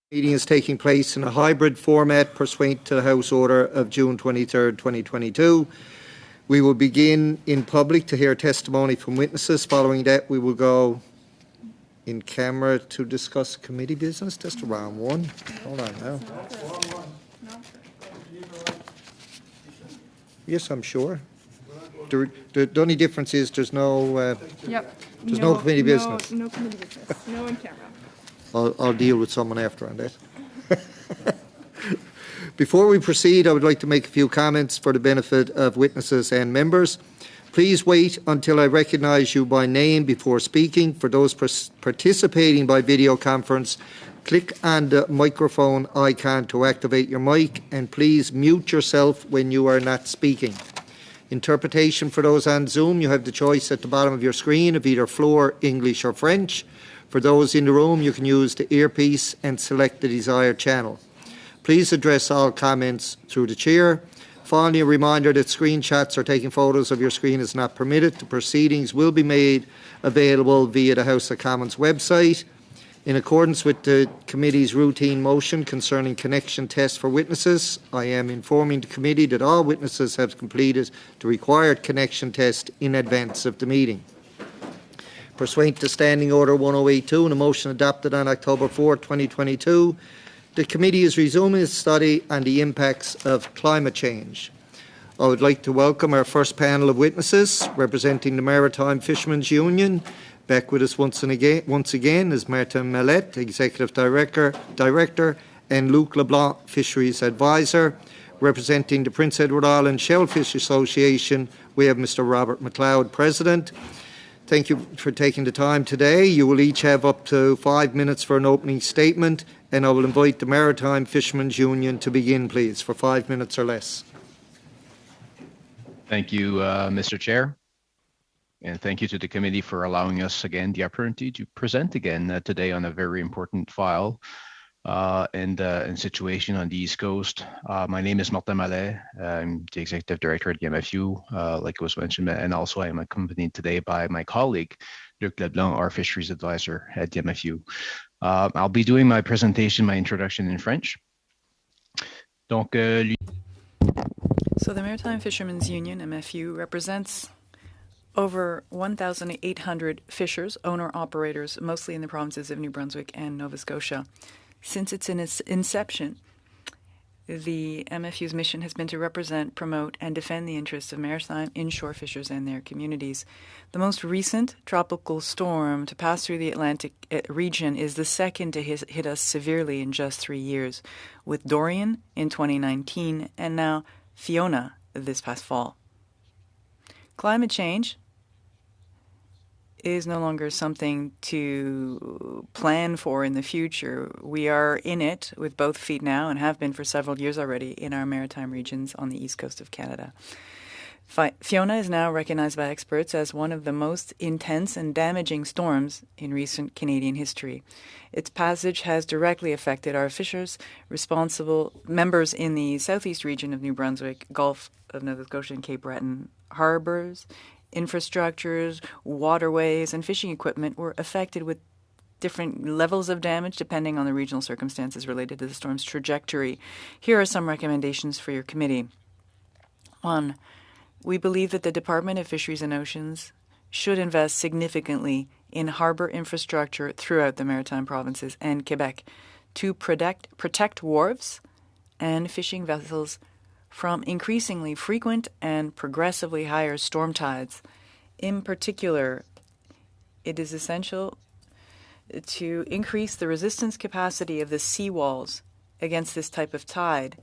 Meeting is taking place in a hybrid format pursuant to the House Order of June 23, 2022. We will begin in public to hear testimony from witnesses. Following that, we will go in camera to discuss committee business. That's the wrong one. Hold on now. Yes, I'm sure. The only difference is there's no committee business. No committee business. No in camera. I'll deal with someone after on that. Before we proceed, I would like to make a few comments for the benefit of witnesses and members. Please wait until I recognise you by name before speaking. For those participating by video conference, click on the microphone icon to activate your mic, and please mute yourself when you are not speaking. Interpretation for those on Zoom, you have the choice at the bottom of your screen of either Floor, English or French. For those in the room, you can use the earpiece and select the desired channel. Please address all comments through the chair. Finally, a reminder that screenshots or taking photos of your screen is not permitted. The proceedings will be made available via the House of Commons website. In accordance with the committee's routine motion concerning connection tests for witnesses, I am informing the committee that all witnesses have completed the required connection test in advance of the meeting. Pursuant to Standing Order 1082 and a motion adopted on October 4, 2022, the committee is resuming its study on the impacts of climate change. I would like to welcome our first panel of witnesses representing the Maritime Fishermen's Union. Back with us once again is Martin Mallet, Executive Director, and Luc Leblanc, Fisheries Advisor. Representing the Prince Edward Island Shellfish Association, we have Mr. Robert McLeod, President. Thank you for taking the time today. You will each have up to 5 minutes for an opening statement, and I will invite the Maritime Fishermen's Union to begin, please, for 5 minutes or less. Thank you, Mr. Chair, and thank you to the committee for allowing us again the opportunity to present again today on a very important file and situation on the East Coast. My name is Martin Mallet. I'm the Executive Director at the MFU, like was mentioned, and also I am accompanied today by my colleague, Luc Leblanc, our Fisheries Advisor at the MFU. I'll be doing my presentation, my introduction in French. So the Maritime Fishermen's Union, MFU, represents over 1,800 fishers, owner-operators, mostly in the provinces of New Brunswick and Nova Scotia. Since its inception, the MFU's mission has been to represent, promote, and defend the interests of maritime inshore fishers and their communities. The most recent tropical storm to pass through the Atlantic region is the second to hit us severely in just 3 years, with Dorian in 2019 and now Fiona this past fall. Climate change is no longer something to plan for in the future. We are in it with both feet now and have been for several years already in our maritime regions on the east coast of Canada. Fiona is now recognized by experts as one of the most intense and damaging storms in recent Canadian history. Its passage has directly affected our fishers, responsible members in the southeast region of New Brunswick, Gulf of Nova Scotia and Cape Breton, harbors, infrastructures, waterways, and fishing equipment were affected with different levels of damage depending on the regional circumstances related to the storm's trajectory. Here are some recommendations for your committee. 1. We believe that the Department of Fisheries and Oceans should invest significantly in harbour infrastructure throughout the maritime provinces and Quebec to protect wharves and fishing vessels from increasingly frequent and progressively higher storm tides. In particular, it is essential to increase the resistance capacity of the seawalls against this type of tide,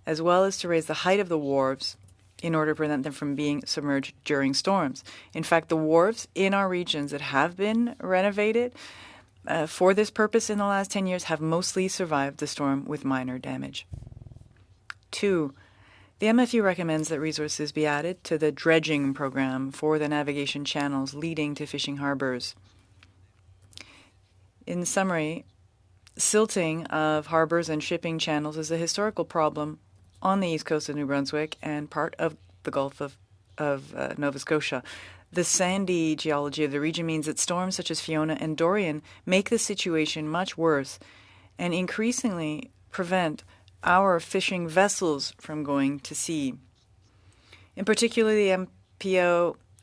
as well as to raise the height of the wharves in order to prevent them from being submerged during storms. In fact, the wharves in our regions that have been renovated for this purpose in the last 10 years have mostly survived the storm with minor damage. 2. The MFU recommends that resources be added to the dredging program for the navigation channels leading to fishing harbors. In summary, silting of harbors and shipping channels is a historical problem on the east coast of New Brunswick and part of the Gulf of Nova Scotia. The sandy geology of the region means that storms such as Fiona and Dorian make the situation much worse and increasingly prevent our fishing vessels from going to sea. In particular, the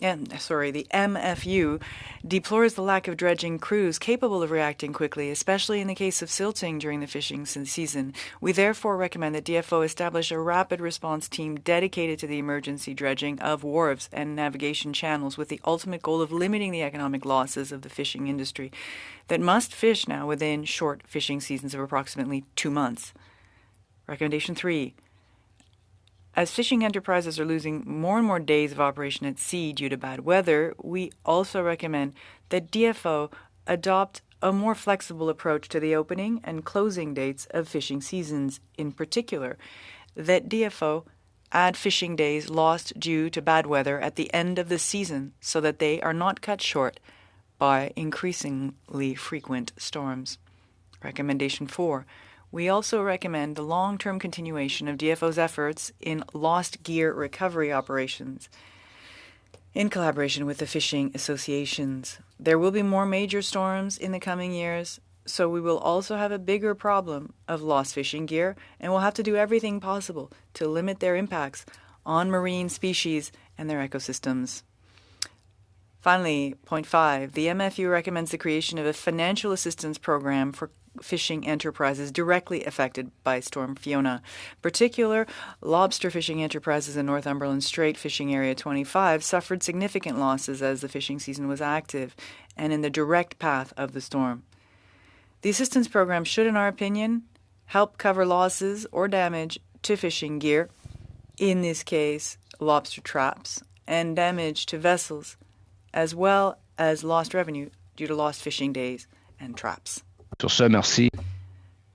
MFU deplores the lack of dredging crews capable of reacting quickly, especially in the case of silting during the fishing season. We therefore recommend that DFO establish a rapid response team dedicated to the emergency dredging of wharves and navigation channels, with the ultimate goal of limiting the economic losses of the fishing industry that must fish now within short fishing seasons of approximately 2 months. Recommendation 3. As fishing enterprises are losing more and more days of operation at sea due to bad weather, we also recommend that DFO adopt a more flexible approach to the opening and closing dates of fishing seasons. In particular, that DFO add fishing days lost due to bad weather at the end of the season so that they are not cut short by increasingly frequent storms. Recommendation 4. We also recommend the long-term continuation of DFO's efforts in lost gear recovery operations in collaboration with the fishing associations. There will be more major storms in the coming years, so we will also have a bigger problem of lost fishing gear, and we'll have to do everything possible to limit their impacts on marine species and their ecosystems. Finally, point 5, the MFU recommends the creation of a financial assistance program for fishing enterprises directly affected by Storm Fiona. Particular lobster fishing enterprises in Northumberland Strait Fishing Area 25 suffered significant losses as the fishing season was active and in the direct path of the storm. The assistance program should, in our opinion, help cover losses or damage to fishing gear, in this case lobster traps, and damage to vessels, as well as lost revenue due to lost fishing days and traps. Sur ce, merci.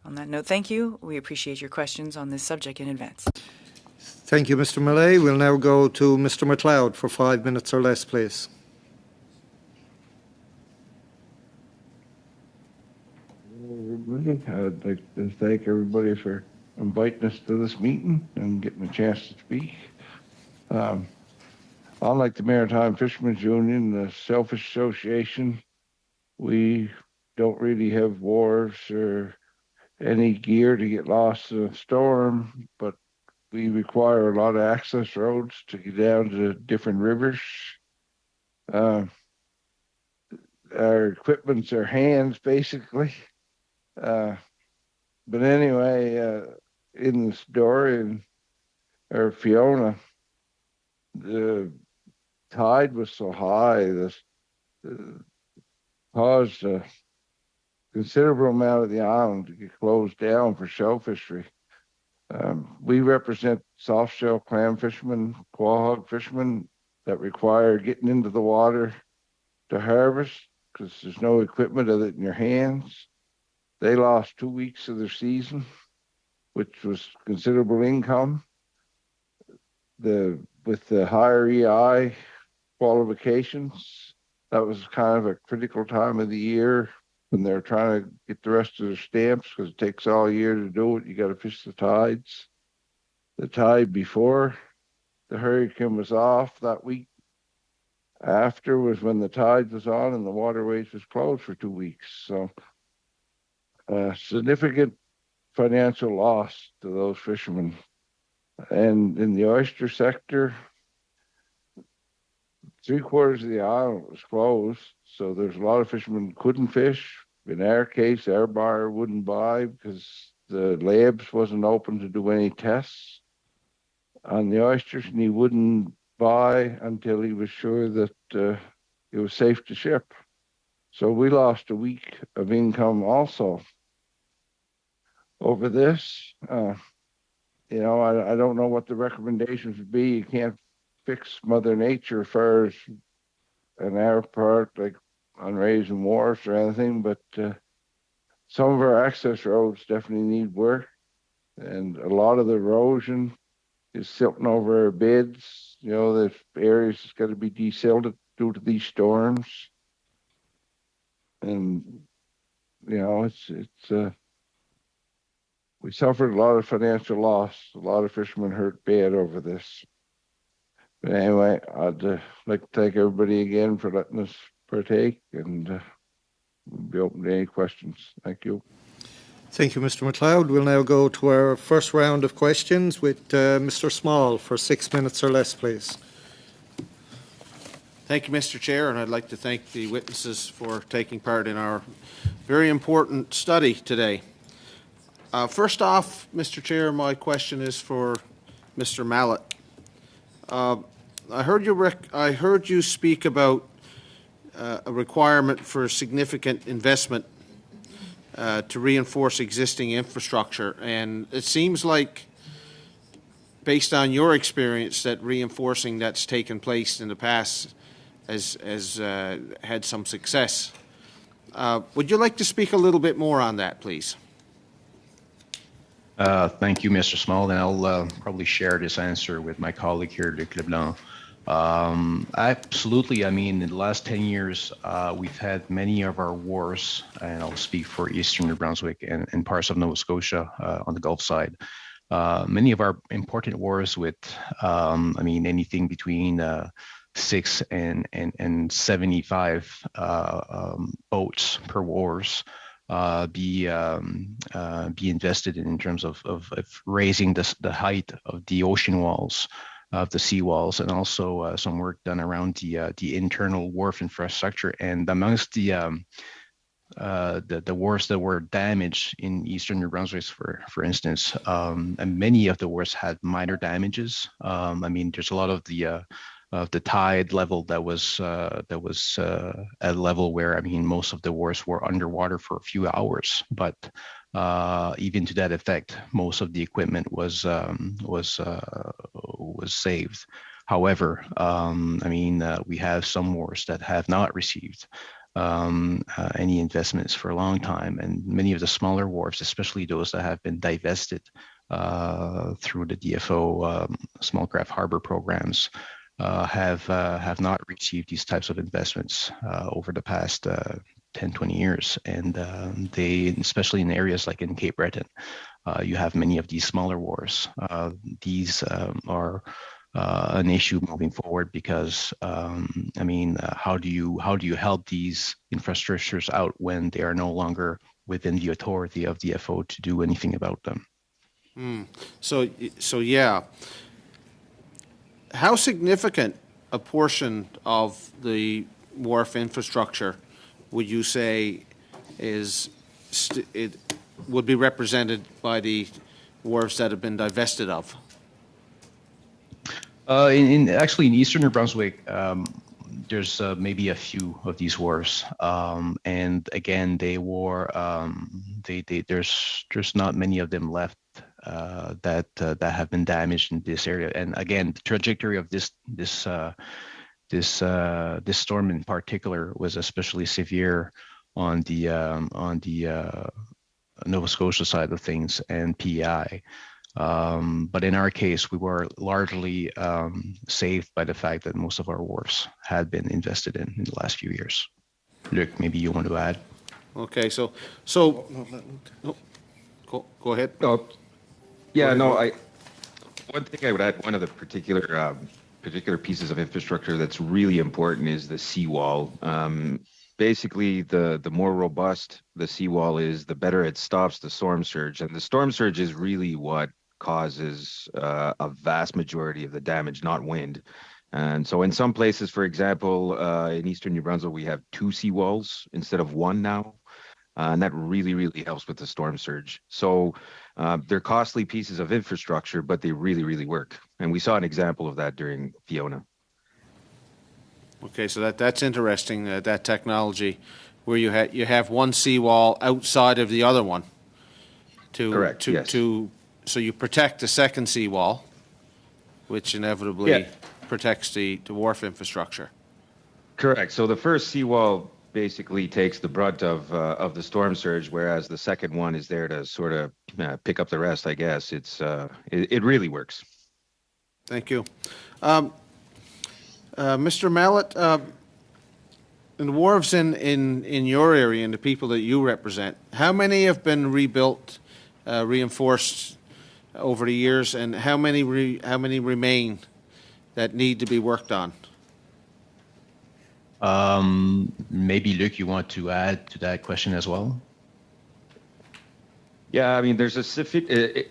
On that note, thank you. We appreciate your questions on this subject in advance. Thank you, Mr. Millay. We'll now go to Mr. MacLeod for 5 minutes or less, please. Everybody, I'd like to thank everybody for inviting us to this meeting and getting a chance to speak. Unlike the Maritime Fishermen's Union, the Sailfish Association, we don't really have wharves or any gear to get lost in a storm, but we require a lot of access roads to get down to different rivers. Our equipment's our hands, basically. But anyway, in the story, or Fiona, the tide was so high, this caused a considerable amount of the island to get closed down for shell fishery. We represent soft shell clam fishermen, quahog fishermen that require getting into the water to harvest because there's no equipment other than your hands. They lost 2 weeks of their season, which was considerable income. With the higher EI qualifications, that was kind of a critical time of the year when they're trying to get the rest of their stamps because it takes all year to do it. You got to fish the tides. The tide before the hurricane was off, that week after was when the tide was on and the waterways was closed for 2 weeks. So significant financial loss to those fishermen. And in the oyster sector, 3/4 of the island was closed, so there's a lot of fishermen who couldn't fish. In our case, our buyer wouldn't buy because the labs wasn't open to do any tests on the oysters, and he wouldn't buy until he was sure that it was safe to ship. So we lost a week of income also over this. I don't know what the recommendations would be. You can't fix Mother Nature as far as on our part, like on raising wharves or anything, but some of our access roads definitely need work, and a lot of the erosion is silting over our beds. The areas that's got to be desilted due to these storms, and we suffered a lot of financial loss. A lot of fishermen hurt bad over this. But anyway, I'd like to thank everybody again for letting us partake, and we'll be open to any questions. Thank you. Thank you, Mr. MacLeod. We'll now go to our first round of questions with Mr. Small for 6 minutes or less, please. Thank you, Mr. Chair, and I'd like to thank the witnesses for taking part in our very important study today. First off, Mr. Chair, my question is for Mr. Mallet. I heard you speak about a requirement for significant investment to reinforce existing infrastructure, and it seems like, based on your experience, that reinforcing that's taken place in the past has had some success. Would you like to speak a little bit more on that, please? Thank you, Mr. Small, and I'll probably share this answer with my colleague here, Luc Leblanc. Absolutely. I mean, in the last 10 years, we've had many of our wars, and I'll speak for Eastern New Brunswick and parts of Nova Scotia on the Gulf side. Many of our important wars with, I mean, anything between 6 and 75 boats per wars be invested in terms of raising the height of the ocean walls, of the seawalls, and also some work done around the internal wharf infrastructure. And amongst the wharfs that were damaged in Eastern New Brunswick, for instance, and many of the wharfs had minor damages. I mean, there's a lot of the tide level that was at a level where, I mean, most of the wharfs were underwater for a few hours, but even to that effect, most of the equipment was saved. However, I mean, we have some wharfs that have not received any investments for a long time, and many of the smaller wharfs, especially those that have been divested through the DFO small craft harbor programs, have not received these types of investments over the past 10, 20 years. And they, especially in areas like in Cape Breton, you have many of these smaller wharfs. These are an issue moving forward because, I mean, how do you help these infrastructures out when they are no longer within the authority of the FO to do anything about them? So yeah. How significant a portion of the wharf infrastructure would you say it would be represented by the wharfs that have been divested of? Actually, in Eastern New Brunswick, there's maybe a few of these wharfs, and again, there's not many of them left that have been damaged in this area. And again, the trajectory of this storm in particular was especially severe on the Nova Scotia side of things and PEI. But in our case, we were largely saved by the fact that most of our wharfs had been invested in the last few years. Luc, maybe you want to add? Okay, so go ahead. Oh, yeah, no, one thing I would add, one of the particular pieces of infrastructure that's really important is the seawall. Basically, the more robust the seawall is, the better it stops the storm surge. And the storm surge is really what causes a vast majority of the damage, not wind. And so in some places, for example, in Eastern New Brunswick, we have 2 seawalls instead of 1 now. And that really, really helps with the storm surge. So they're costly pieces of infrastructure, but they really, really work. And we saw an example of that during Fiona. Okay, so that's interesting, that technology where you have one seawall outside of the other one. Correct, yes. So you protect the second seawall, which inevitably protects the wharf infrastructure. Correct. So the first seawall basically takes the brunt of the storm surge, whereas the second one is there to sort of pick up the rest, I guess. It really works. Thank you. Mr. Mallet, in the wharves in your area and the people that you represent, how many have been rebuilt, reinforced over the years, and how many remain that need to be worked on? Maybe Luc, you want to add to that question as well? Yeah, I mean, there's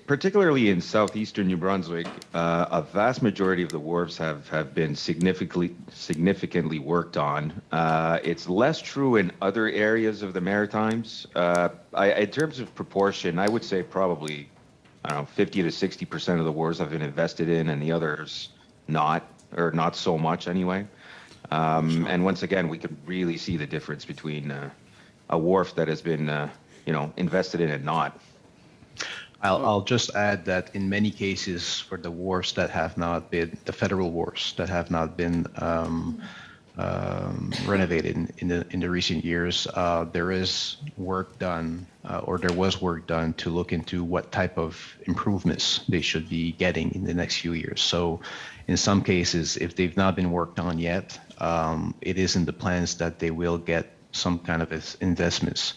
particularly in southeastern New Brunswick, a vast majority of the wharves have been significantly worked on. It's less true in other areas of the Maritimes. In terms of proportion, I would say probably, I don't know, 50 to 60% of the wharves have been invested in, and the others not, or not so much anyway. And once again, we could really see the difference between a wharf that has been, invested in and not. I'll just add that in many cases, for the wharfs that have not been, the federal wharfs that have not been renovated in the recent years, there is work done, or there was work done to look into what type of improvements they should be getting in the next few years. So in some cases, if they've not been worked on yet, it is in the plans that they will get some kind of investments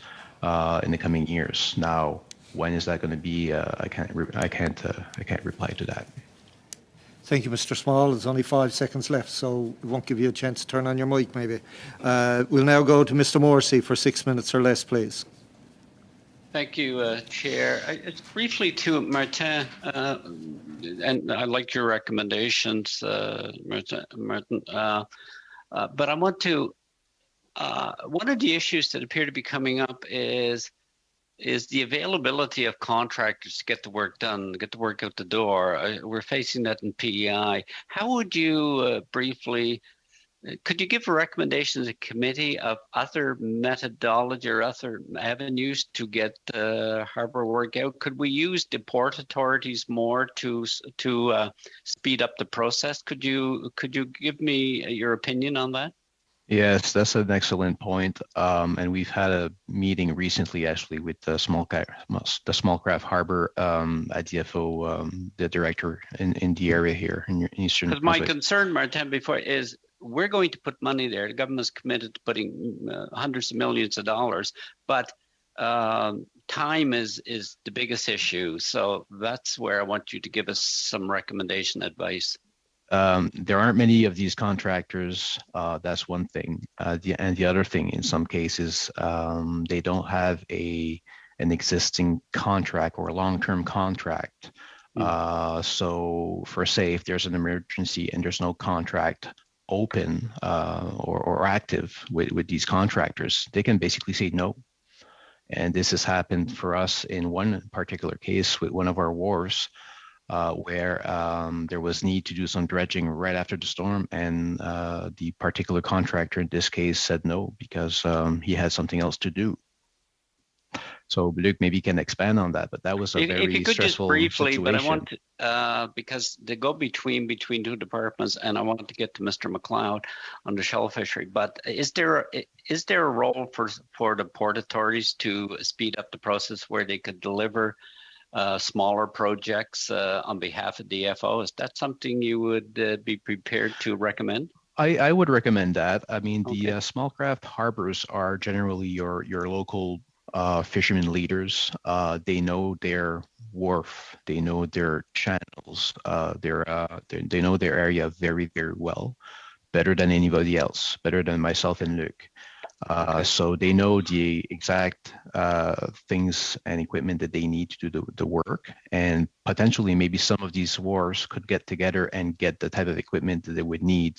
in the coming years. Now, when is that going to be? I can't reply to that. Thank you, Mr. Small. There's only 5 seconds left, so we won't give you a chance to turn on your mic, maybe. We'll now go to Mr. Morrissey for 6 minutes or less, please. Thank you, Chair. Briefly to Martin, and I like your recommendations, Martin. But I want to. One of the issues that appear to be coming up is the availability of contractors to get the work done, get the work out the door. We're facing that in PEI. How would you could you give a recommendation to the committee of other methodology or other avenues to get harbour work out? Could we use the port authorities more to speed up the process? Could you give me your opinion on that? Yes, that's an excellent point. And we've had a meeting recently, actually, with the small craft harbor at the FO, the director in the area here in Eastern. Because my concern, Martin, before is we're going to put money there. The government's committed to putting hundreds of millions of dollars, but time is the biggest issue. So that's where I want you to give us some recommendation advice. There aren't many of these contractors. That's one thing. And the other thing, in some cases, they don't have an existing contract or a long-term contract. So, for say, if there's an emergency and there's no contract open or active with these contractors, they can basically say no. And this has happened for us in one particular case with one of our wharves. Where there was need to do some dredging right after the storm, and the particular contractor in this case said no because he had something else to do. So Luc maybe can expand on that, but that was a very if you could stressful just briefly, situation. But I want to, because they go between two departments, and I want to get to Mr. McLeod on the shell fishery. But is there a role for the port authorities to speed up the process where they could deliver smaller projects on behalf of DFO? Is that something you would be prepared to recommend? I would recommend that. I mean, Okay. the small craft harbors are generally your local fishermen leaders. They know their wharf, they know their channels, they know their area very, very well, better than anybody else, better than myself and Luc. So they know the exact things and equipment that they need to do the work, and potentially maybe some of these wharves could get together and get the type of equipment that they would need,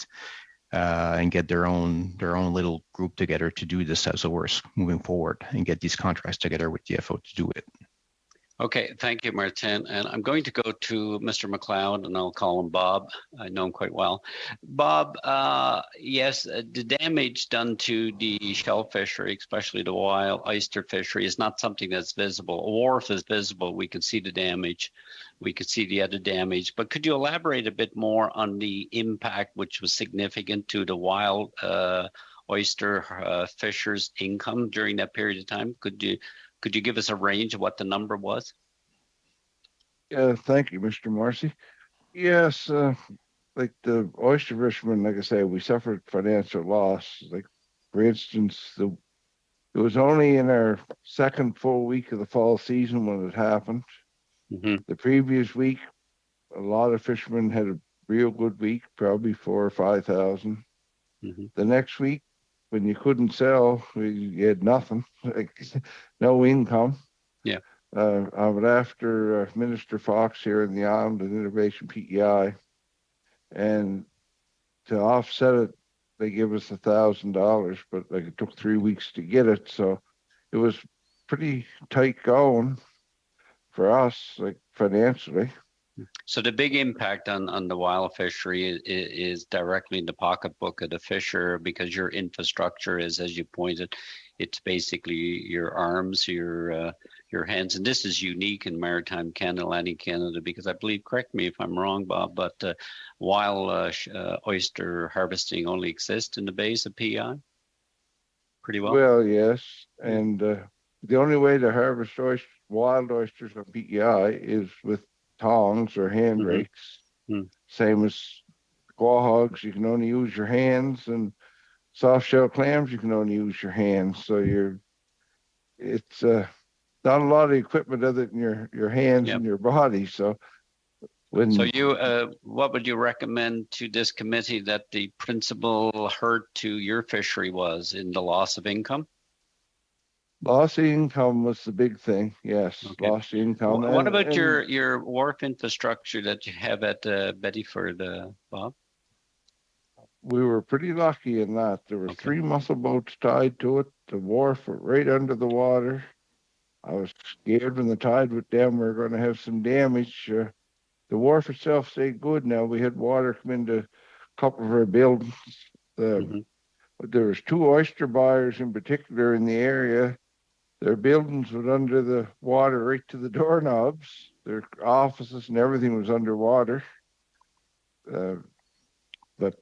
and get their own little group together to do this as a work moving forward, and get these contracts together with DFO to do it. Okay, thank you, Martin. And I'm going to go to Mr. McLeod, and I'll call him Bob. I know him quite well. Bob, yes, the damage done to the shell fishery, especially the wild oyster fishery, is not something that's visible. A wharf is visible. We can see the damage. We could see the other damage. But could you elaborate a bit more on the impact, which was significant to the wild oyster fishers' income during that period of time? Could you give us a range of what the number was? Yeah, thank you, Mr. Marcy. Yes, like the oyster fishermen, like I say, we suffered financial loss. Like, for instance, it was only in our second full week of the fall season when it happened. Mm-hmm. The previous week, a lot of fishermen had a real good week, probably 4,000 or 5,000. Mm-hmm. The next week, when you couldn't sell, you had nothing, like no income. Yeah. I was after Minister Fox here in the Island and Innovation PEI, and to offset it, they give us $1,000, but like it took 3 weeks to get it, so it was pretty tight going for us, like financially. So the big impact on the wild fishery is directly in the pocketbook of the fisher, because your infrastructure is, as you pointed, it's basically your arms, your hands, and this is unique in maritime Canada, Atlantic Canada, because I believe, correct me if I'm wrong, Bob, but wild oyster harvesting only exists in the bays of PEI. Pretty well. Well, yes, and the only way to harvest wild oysters on PEI is with tongs or hand rakes. Same as quahogs, you can only use your hands, and soft shell clams, you can only use your hands. So it's not a lot of equipment other than your hands and your body. So what would you recommend to this committee that the principal hurt to your fishery was in the loss of income? Loss of income was the big thing. Yes, loss of income. What about your wharf infrastructure that you have at Bettyford, Bob? We were pretty lucky in that. There were 3 mussel boats tied to it. The wharf was right under the water. I was scared when the tide went down we were going to have some damage. The wharf itself stayed good now. We had water come into a couple of our buildings. But there was 2 oyster buyers in particular in the area. Their buildings were under the water right to the doorknobs. Their offices and everything was underwater. But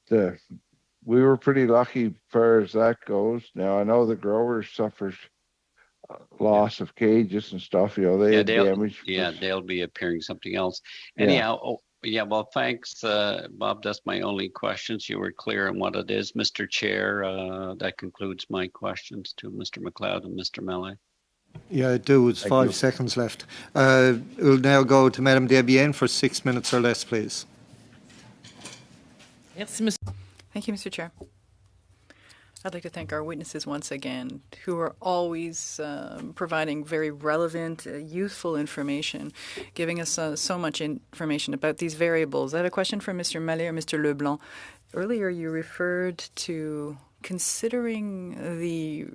we were pretty lucky as far as that goes. Now, I know the growers suffered loss of cages and stuff. You know, they had damage. They'll be appearing something else. Anyhow, well, thanks, Bob. That's my only questions. You were clear on what it is. Mr. Chair, that concludes my questions to Mr. McLeod and Mr. Melee. Yeah, I do. It's 5 seconds left. We'll now go to Madame Debienne for 6 minutes or less, please. Thank you, Mr. Chair. I'd like to thank our witnesses once again, who are always providing very relevant, useful information, giving us so much information about these variables. I have a question for Mr. Mallet or Mr. Leblanc. Earlier, you referred to considering the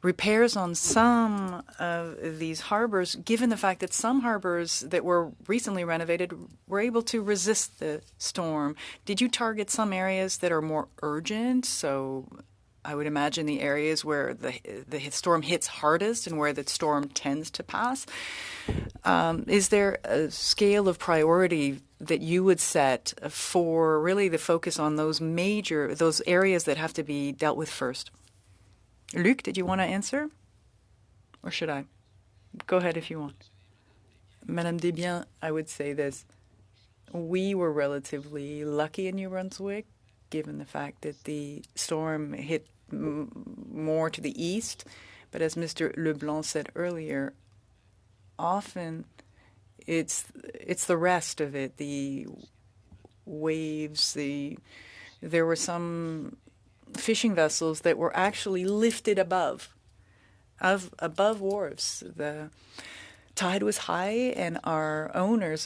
repairs on some of these harbors, given the fact that some harbors that were recently renovated were able to resist the storm. Did you target some areas that are more urgent? So I would imagine the areas where the storm hits hardest and where the storm tends to pass. Is there a scale of priority that you would set for really the focus on those areas that have to be dealt with first? Luc, did you want to answer? Or should I? Go ahead if you want. Madame Desbiens, I would say this. We were relatively lucky in New Brunswick, given the fact that the storm hit more to the east. But as Mr. Leblanc said earlier, often it's the rest of it, the waves, there were some fishing vessels that were actually lifted above wharves. The tide was high, and our owners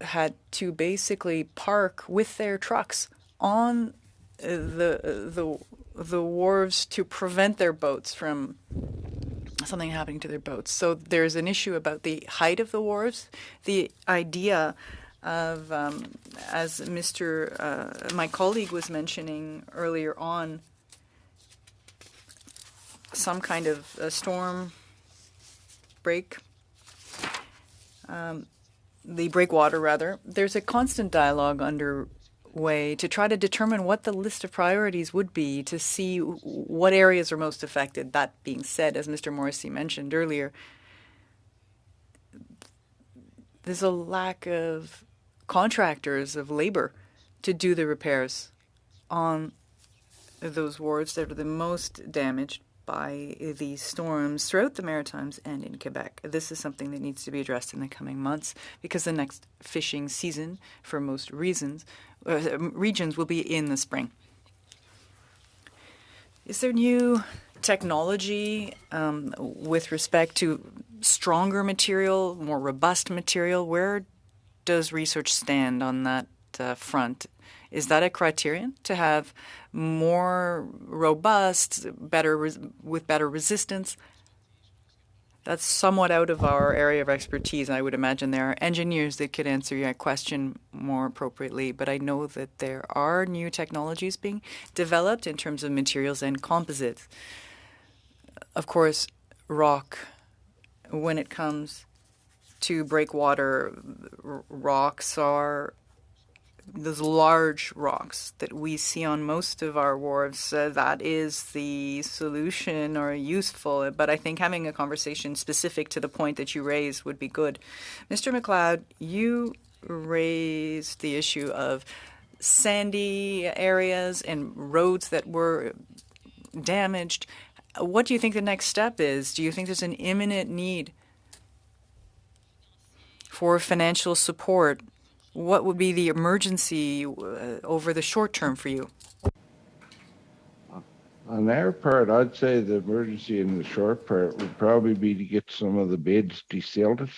had to basically park with their trucks on the wharves to prevent their boats from something happening to their boats. So there's an issue about the height of the wharves. The idea of, as my colleague was mentioning earlier on, some kind of a storm break, the breakwater rather. There's a constant dialogue underway to try to determine what the list of priorities would be to see what areas are most affected. That being said, as Mr. Morrissey mentioned earlier, there's a lack of contractors, of labor, to do the repairs on those wards that are the most damaged by these storms throughout the Maritimes and in Quebec. This is something that needs to be addressed in the coming months, because the next fishing season, for most regions, will be in the spring. Is there new technology with respect to stronger material, more robust material? Where does research stand on that front? Is that a criterion to have more robust, with better resistance? That's somewhat out of our area of expertise. I would imagine there are engineers that could answer your question more appropriately, but I know that there are new technologies being developed in terms of materials and composites. Of course, rock, when it comes to breakwater, rocks are those large rocks that we see on most of our wharves. That is the solution or useful, but I think having a conversation specific to the point that you raised would be good. Mr. McLeod, you raised the issue of sandy areas and roads that were damaged. What do you think the next step is? Do you think there's an imminent need for financial support? What would be the emergency over the short term for you? On our part, I'd say the emergency in the short part would probably be to get some of the beds desilted.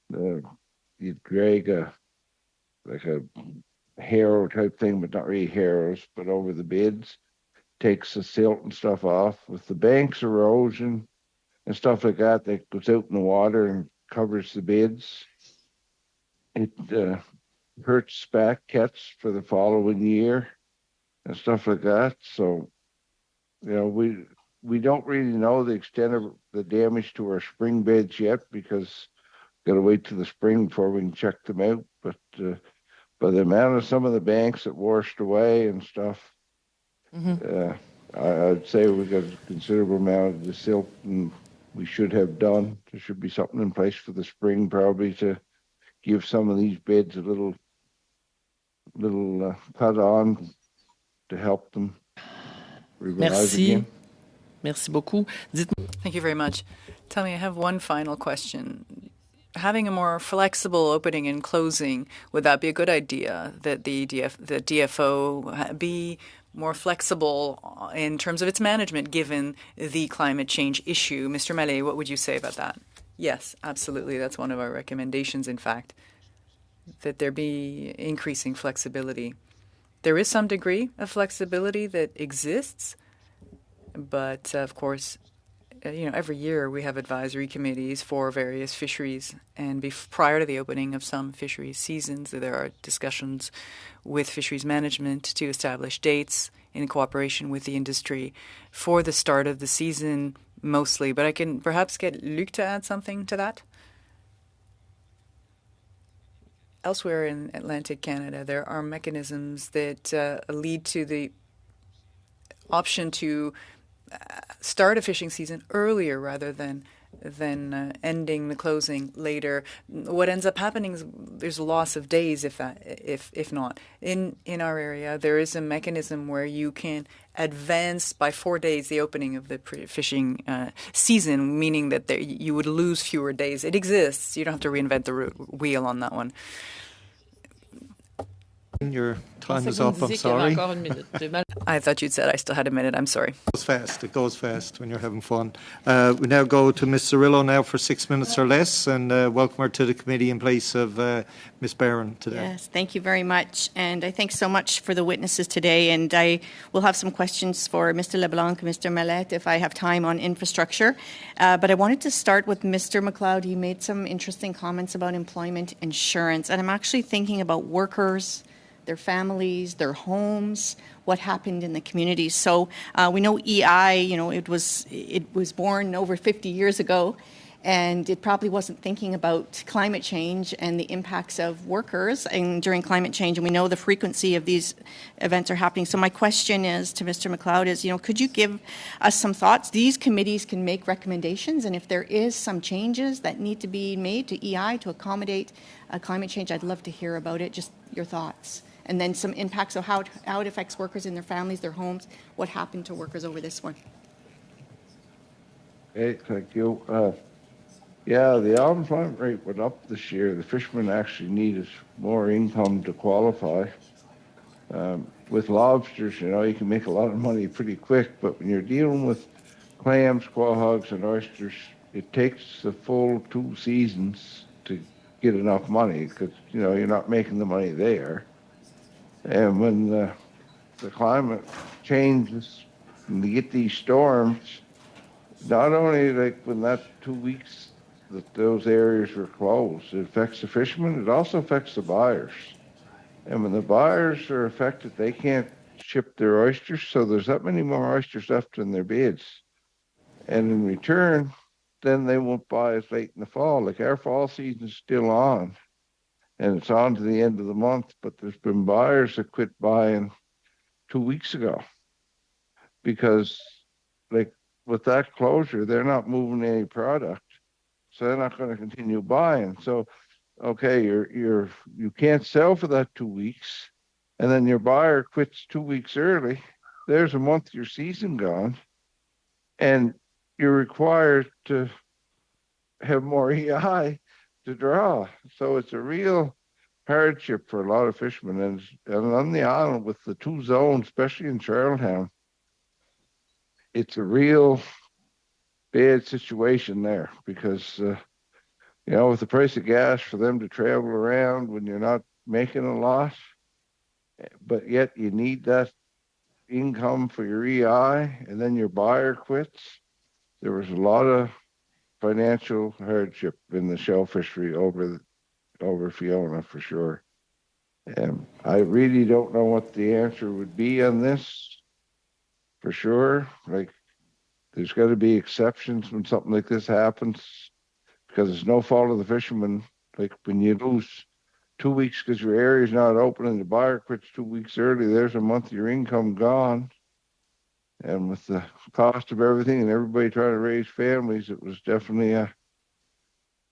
You'd drag like a harrow type thing, but not really harrows, but over the beds, takes the silt and stuff off. With the banks erosion and stuff like that goes out in the water and covers the beds, it hurts spac catch for the following year and stuff like that. So, we don't really know the extent of the damage to our spring beds yet, because got to wait till the spring before we can check them out. But by the amount of some of the banks that washed away and stuff, I'd say we got a considerable amount of the silt and we should have done. There should be something in place for the spring, probably, to give some of these beds a little cut on to help them revive again. Merci beaucoup. Thank you very much. Tell me, I have one final question. Having a more flexible opening and closing, would that be a good idea, that the DFO be more flexible in terms of its management given the climate change issue? Mr. Mallet, what would you say about that? Yes, absolutely. That's one of our recommendations, in fact, that there be increasing flexibility. There is some degree of flexibility that exists, but of course, every year we have advisory committees for various fisheries, and prior to the opening of some fisheries seasons, there are discussions with fisheries management to establish dates in cooperation with the industry for the start of the season mostly. But I can perhaps get Luc to add something to that. Elsewhere in Atlantic Canada, there are mechanisms that lead to the option to start a fishing season earlier rather than ending the closing later. What ends up happening is there's a loss of days if not. In our area, there is a mechanism where you can advance by 4 days the opening of the fishing season, meaning that you would lose fewer days. It exists. You don't have to reinvent the wheel on that one. Your time is up, I'm sorry. I thought you'd said I still had a minute. I'm sorry. It goes fast when you're having fun. We now go to Ms. Cirillo now for 6 minutes or less, and welcome her to the committee in place of Ms. Barron today. Yes, thank you very much. And I thank so much for the witnesses today. And I will have some questions for Mr. LeBlanc and Mr. Mallet if I have time on infrastructure. But I wanted to start with Mr. McLeod. You made some interesting comments about employment insurance. And I'm actually thinking about workers, their families, their homes, what happened in the community. So we know EI, it was born over 50 years ago, and it probably wasn't thinking about climate change and the impacts of workers during climate change. And we know the frequency of these events are happening. So my question is to Mr. McLeod is, could you give us some thoughts? These committees can make recommendations, and if there is some changes that need to be made to EI to accommodate climate change, I'd love to hear about it. Just your thoughts. And then some impacts of how it affects workers and their families, their homes, what happened to workers over this one. Okay, thank you. The unemployment rate went up this year. The fishermen actually needed more income to qualify. With lobsters, you can make a lot of money pretty quick, but when you're dealing with clams, quahogs, and oysters, it takes the full 2 seasons to get enough money because, you're not making the money there. And when the climate changes and you get these storms, not only like when that 2 weeks that those areas were closed, it affects the fishermen, it also affects the buyers. And when the buyers are affected, they can't ship their oysters, so there's that many more oysters left in their beds. And in return, then they won't buy as late in the fall. Like our fall season's still on, and it's on to the end of the month, but there's been buyers that quit buying 2 weeks ago because, like, with that closure, they're not moving any product, so they're not going to continue buying. So, okay, you can't sell for that 2 weeks, and then your buyer quits 2 weeks early. There's a month of your season gone, and you're required to have more EI to draw. So it's a real hardship for a lot of fishermen. And on the island with the 2 zones, especially in Charlottetown, it's a real bad situation there because, with the price of gas for them to travel around when you're not making a lot, but yet you need that income for your EI, and then your buyer quits. There was a lot of financial hardship in the shell fishery over Fiona for sure. And I really don't know what the answer would be on this for sure. Like, there's got to be exceptions when something like this happens because it's no fault of the fishermen. Like when you lose 2 weeks because your area's not open and the buyer quits 2 weeks early, there's a month of your income gone. And with the cost of everything and everybody trying to raise families, it was definitely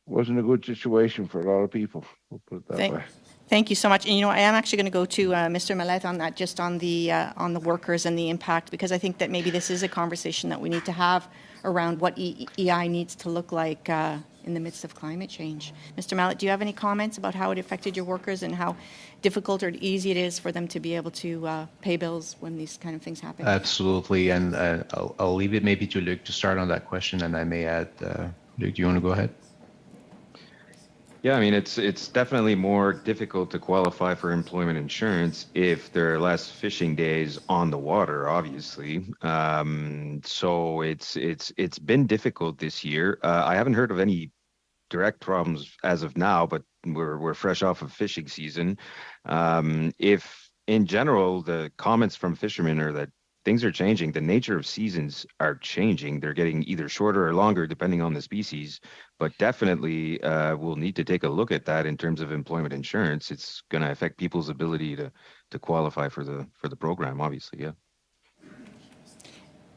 wasn't a good situation for a lot of people. We'll put it that way. Thank you so much. And I am actually going to go to Mr. Mallette on that, just on the workers and the impact, because I think that maybe this is a conversation that we need to have around what EI needs to look like in the midst of climate change. Mr. Mallette, do you have any comments about how it affected your workers and how difficult or easy it is for them to be able to pay bills when these kind of things happen? Absolutely, and I'll leave it maybe to Luc to start on that question, and I may add, Luc, do you want to go ahead? Yeah, I mean, it's definitely more difficult to qualify for employment insurance if there are less fishing days on the water, obviously. So it's been difficult this year. I haven't heard of any direct problems as of now, but we're fresh off of fishing season. If in general the comments from fishermen are that things are changing, the nature of seasons are changing. They're getting either shorter or longer depending on the species, but definitely we'll need to take a look at that in terms of employment insurance. It's going to affect people's ability to qualify for the program, obviously. Yeah.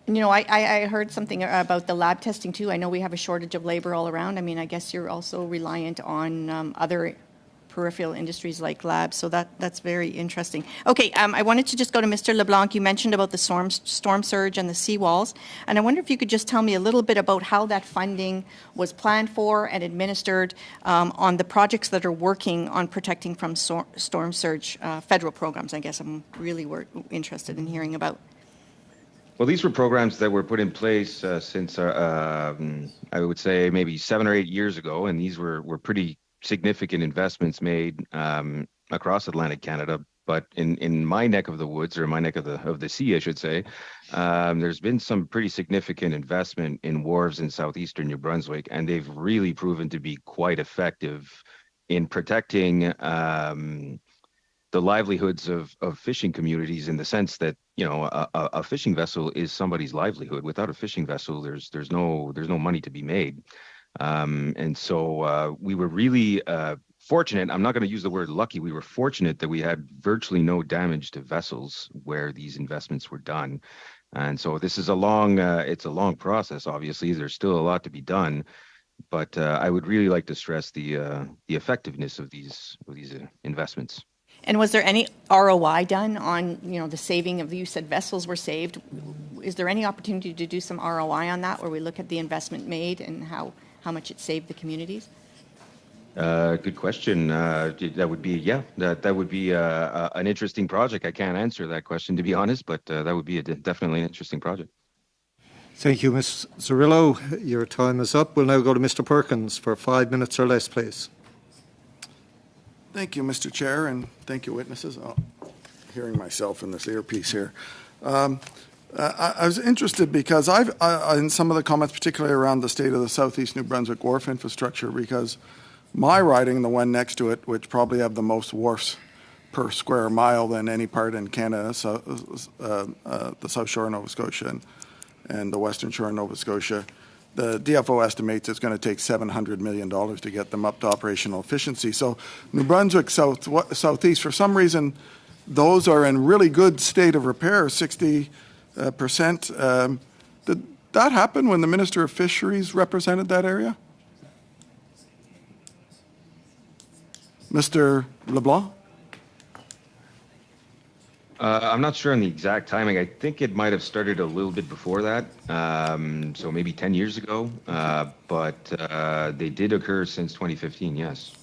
I heard something about the lab testing too. I know we have a shortage of labor all around. I mean, I guess you're also reliant on other peripheral industries like labs, so that's very interesting. Okay, I wanted to just go to Mr. LeBlanc. You mentioned about the storm surge and the seawalls, and I wonder if you could just tell me a little bit about how that funding was planned for and administered on the projects that are working on protecting from storm surge, federal programs. I guess I'm really interested in hearing about. Well, these were programs that were put in place since, I would say, maybe 7 or 8 years ago, and these were pretty significant investments made across Atlantic Canada. But in my neck of the woods, or my neck of the sea, I should say, there's been some pretty significant investment in wharves in southeastern New Brunswick, and they've really proven to be quite effective in protecting the livelihoods of fishing communities, in the sense that a fishing vessel is somebody's livelihood. Without a fishing vessel, there's no money to be made. And so we were really fortunate. I'm not going to use the word lucky. We were fortunate that we had virtually no damage to vessels where these investments were done. And so this is it's a long process. Obviously, there's still a lot to be done, but I would really like to stress the effectiveness of these investments. And was there any ROI done on, the saving of, you said vessels were saved. Is there any opportunity to do some ROI on that, where we look at the investment made and how much it saved the communities? Good question. That would be, that would be an interesting project. I can't answer that question, to be honest, but that would be definitely an interesting project. Thank you, Ms. Cirillo. Your time is up. We'll now go to Mr. Perkins for 5 minutes or less, please. Thank you, Mr. Chair, and thank you, witnesses. Oh, hearing myself in this earpiece here. I was interested because in some of the comments, particularly around the state of the Southeast New Brunswick wharf infrastructure, because my riding, the one next to it, which probably have the most wharfs per square mile than any part in Canada, so, the South Shore of Nova Scotia and the Western Shore of Nova Scotia, the DFO estimates it's going to take $700 million to get them up to operational efficiency. So New Brunswick Southeast, for some reason, those are in really good state of repair, 60%. Did that happen when the Minister of Fisheries represented that area? Mr. LeBlanc? I'm not sure on the exact timing. I think it might have started a little bit before that, so maybe 10 years ago, but they did occur since 2015, yes.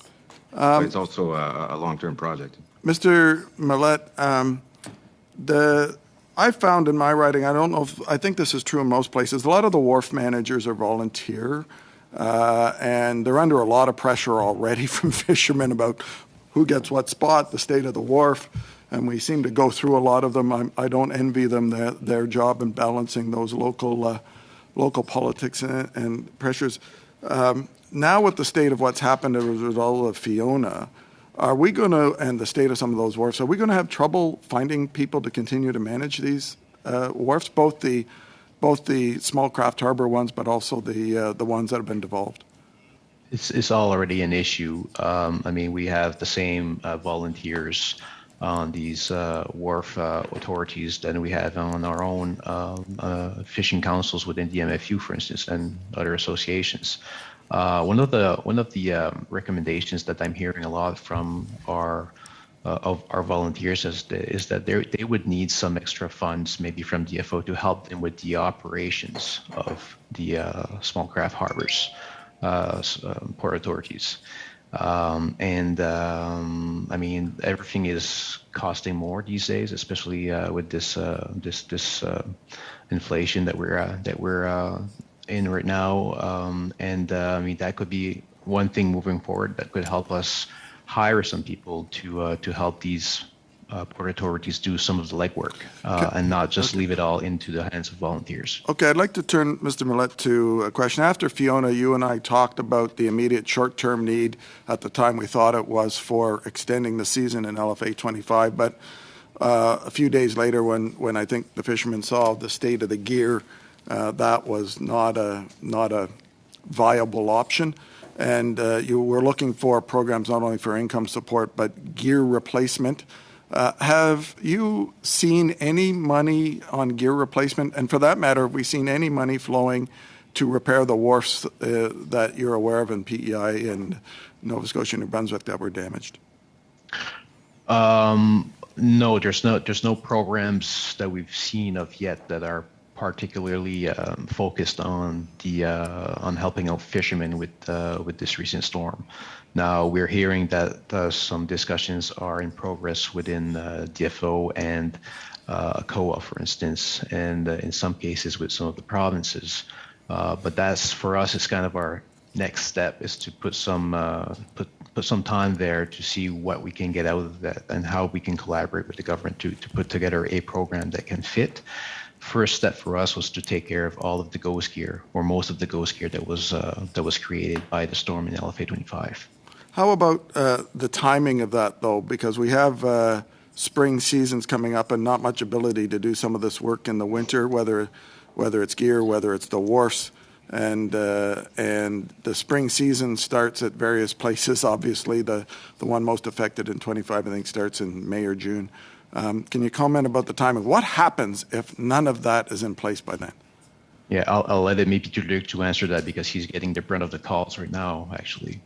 But it's also a long-term project. Mr. Millett, I found in my writing, I think this is true in most places, a lot of the wharf managers are volunteer, and they're under a lot of pressure already from fishermen about who gets what spot, the state of the wharf, and we seem to go through a lot of them. I don't envy them their job in balancing those local politics and pressures. Now with the state of what's happened as a result of Fiona, are we going to, and the state of some of those wharfs, are we going to have trouble finding people to continue to manage these wharfs, both the small craft harbor ones, but also the ones that have been devolved? It's already an issue. I mean, we have the same volunteers on these wharf authorities than we have on our own fishing councils within the MFU, for instance, and other associations. One of the recommendations that I'm hearing a lot from our volunteers is that they would need some extra funds, maybe from DFO, to help them with the operations of the small craft harbors, port authorities. I mean, everything is costing more these days, especially with this inflation that we're in right now. I mean, that could be one thing moving forward that could help us hire some people to help these port authorities do some of the legwork and not just leave it all into the hands of volunteers. Okay, I'd like to turn, Mr. Millett, to a question. After Fiona, you and I talked about the immediate short-term need. At the time, we thought it was for extending the season in LFA 25, but a few days later, when I think the fishermen saw the state of the gear, that was not a viable option. And you were looking for programs not only for income support, but gear replacement. Have you seen any money on gear replacement? And for that matter, have we seen any money flowing to repair the wharfs that you're aware of in PEI and Nova Scotia and New Brunswick that were damaged? No, there's no programs that we've seen of yet that are particularly focused on on helping out fishermen with this recent storm. Now we're hearing that some discussions are in progress within DFO and COA, for instance, and in some cases with some of the provinces. But that's, for us, is kind of our next step, is to put some time there to see what we can get out of that and how we can collaborate with the government to put together a program that can fit. First step for us was to take care of all of the ghost gear, or most of the ghost gear that was created by the storm in LFA 25. How about the timing of that, though? Because we have spring seasons coming up and not much ability to do some of this work in the winter, whether it's gear, whether it's the wharfs. And the spring season starts at various places. Obviously, the one most affected in 25, I think, starts in May or June. Can you comment about the timing? What happens if none of that is in place by then? Yeah, I'll let it maybe to Luc to answer that, because he's getting the brunt of the calls right now, actually.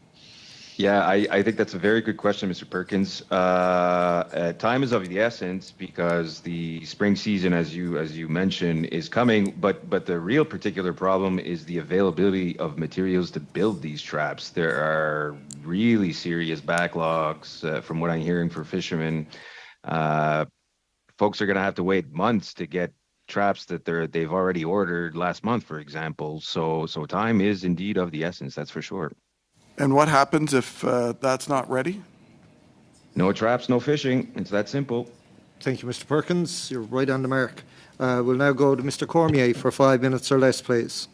Yeah, I think that's a very good question, Mr. Perkins. Time is of the essence because the spring season, as you mentioned, is coming. But the real particular problem is the availability of materials to build these traps. There are really serious backlogs, from what I'm hearing for fishermen. Folks are going to have to wait months to get traps that they've already ordered last month, for example. So time is indeed of the essence, that's for sure. And what happens if that's not ready? No traps, no fishing. It's that simple. Thank you, Mr. Perkins. You're right on the mark. We'll now go to Mr. Cormier for 5 minutes or less, please.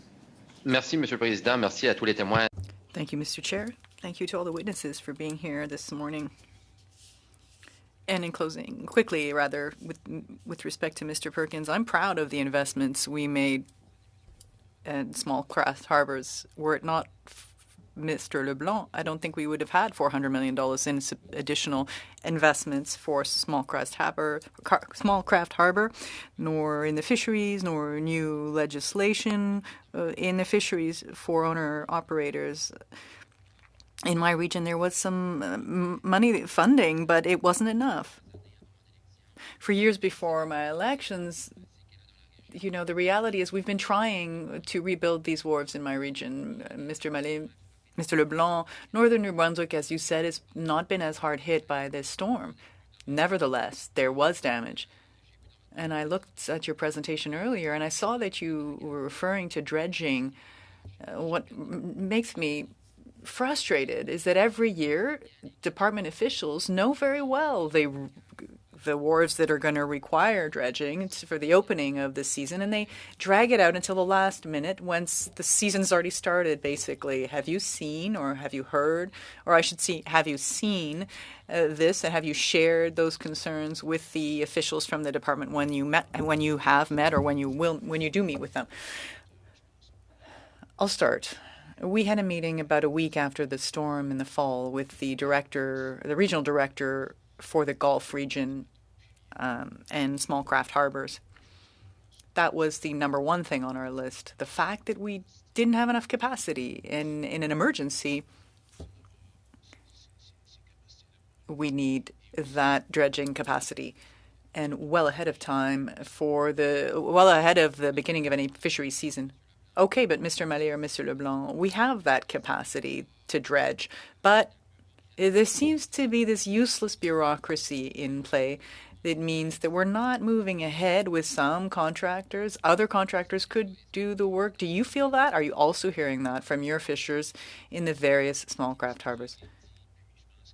Merci, Monsieur le Président. Merci à tous les témoins. Thank you, Mr. Chair. Thank you to all the witnesses for being here this morning. And in closing, quickly, rather, with respect to Mr. Perkins, I'm proud of the investments we made at small craft harbors. Were it not Mr. Leblanc, I don't think we would have had $400 million in additional investments for small craft harbor, nor in the fisheries, nor new legislation in the fisheries for owner-operators. In my region, there was some money funding, but it wasn't enough. For years before my elections, the reality is we've been trying to rebuild these wharves in my region. Mr. Leblanc, Northern New Brunswick, as you said, has not been as hard hit by this storm. Nevertheless, there was damage. And I looked at your presentation earlier, and I saw that you were referring to dredging. What makes me frustrated is that every year, department officials know very well the wharves that are going to require dredging for the opening of the season, and they drag it out until the last minute once the season's already started, basically. Have you seen or have you heard, or I should say, have you seen this, and have you shared those concerns with the officials from the department when you have met, or when you do meet with them? I'll start. We had a meeting about a week after the storm in the fall with the regional director for the Gulf region and small craft harbors. That was the number one thing on our list. The fact that we didn't have enough capacity in an emergency. We need that dredging capacity, and well ahead of the beginning of any fishery season. Okay, but Mr. Mallet or Mr. Leblanc, we have that capacity to dredge, but there seems to be this useless bureaucracy in play that means that we're not moving ahead with some contractors. Other contractors could do the work. Do you feel that? Are you also hearing that from your fishers in the various small craft harbors?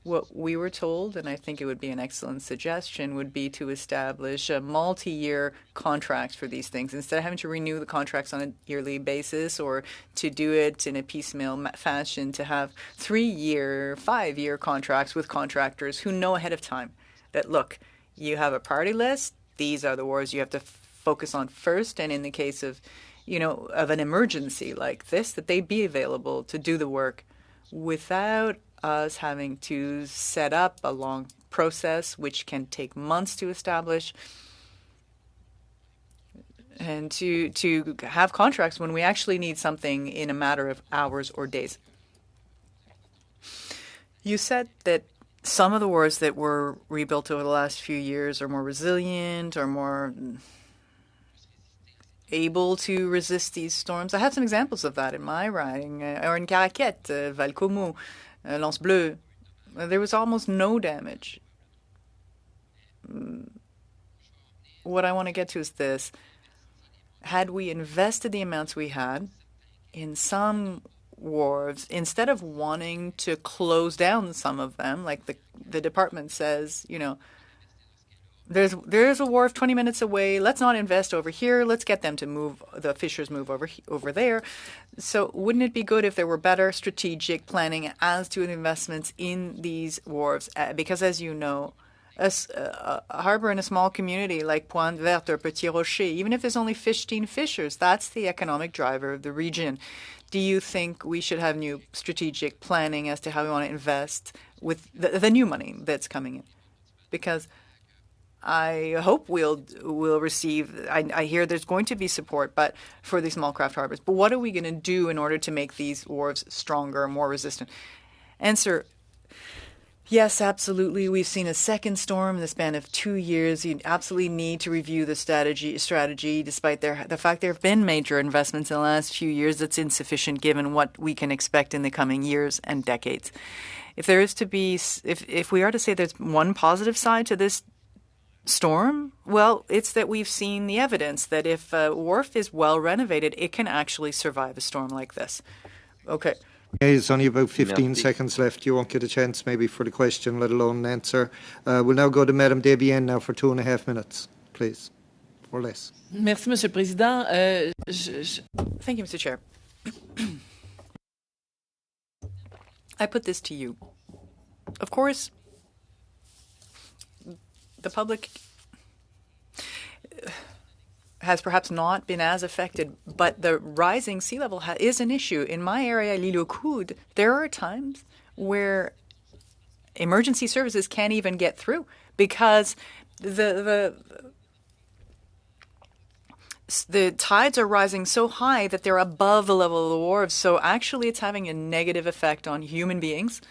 What we were told, and I think it would be an excellent suggestion, would be to establish a multi-year contract for these things. Instead of having to renew the contracts on a yearly basis or to do it in a piecemeal fashion, to have 3-year, 5-year contracts with contractors who know ahead of time that, look, you have a priority list. These are the wars you have to focus on first. And in the case of, of an emergency like this, that they be available to do the work without us having to set up a long process, which can take months to establish, and to have contracts when we actually need something in a matter of hours or days. You said that some of the wharves that were rebuilt over the last few years are more resilient or more able to resist these storms. I have some examples of that in my riding, or in Caraquette, Valcomo, Lance Bleu. There was almost no damage. What I want to get to is this. Had we invested the amounts we had in some wharves, instead of wanting to close down some of them, like the department says, there's a wharf 20 minutes away. Let's not invest over here. Let's get them to move, the fishers move over there. So wouldn't it be good if there were better strategic planning as to the investments in these wharves? Because as you know, a harbor in a small community like Pointe Verte or Petit Rocher, even if there's only 15 fishers, that's the economic driver of the region. Do you think we should have new strategic planning as to how we want to invest with the new money that's coming in? Because I hope we'll receive. I hear there's going to be support, but for these small craft harbors. But what are we going to do in order to make these wharves stronger, more resistant? Answer: yes, absolutely. We've seen a second storm in the span of 2 years. You absolutely need to review the strategy. Despite the fact there have been major investments in the last few years, that's insufficient given what we can expect in the coming years and decades. If there is to be, if we are to say there's one positive side to this storm? Well, it's that we've seen the evidence that if a wharf is well renovated, it can actually survive a storm like this. Okay. Okay, there's only about 15 Merci. seconds left. You won't get a chance maybe for the question, let alone an answer. We'll now go to Madame Debienne now for 2.5 minutes, please, or less. Merci, Monsieur le Président. Thank you, Mr. Chair. I put this to you. Of course, the public has perhaps not been as affected, but the rising sea level is an issue. In my area, l'Île aux Coudes, there are times where emergency services can't even get through because the tides are rising so high that they're above the level of the wharves. So actually it's having a negative effect on human beings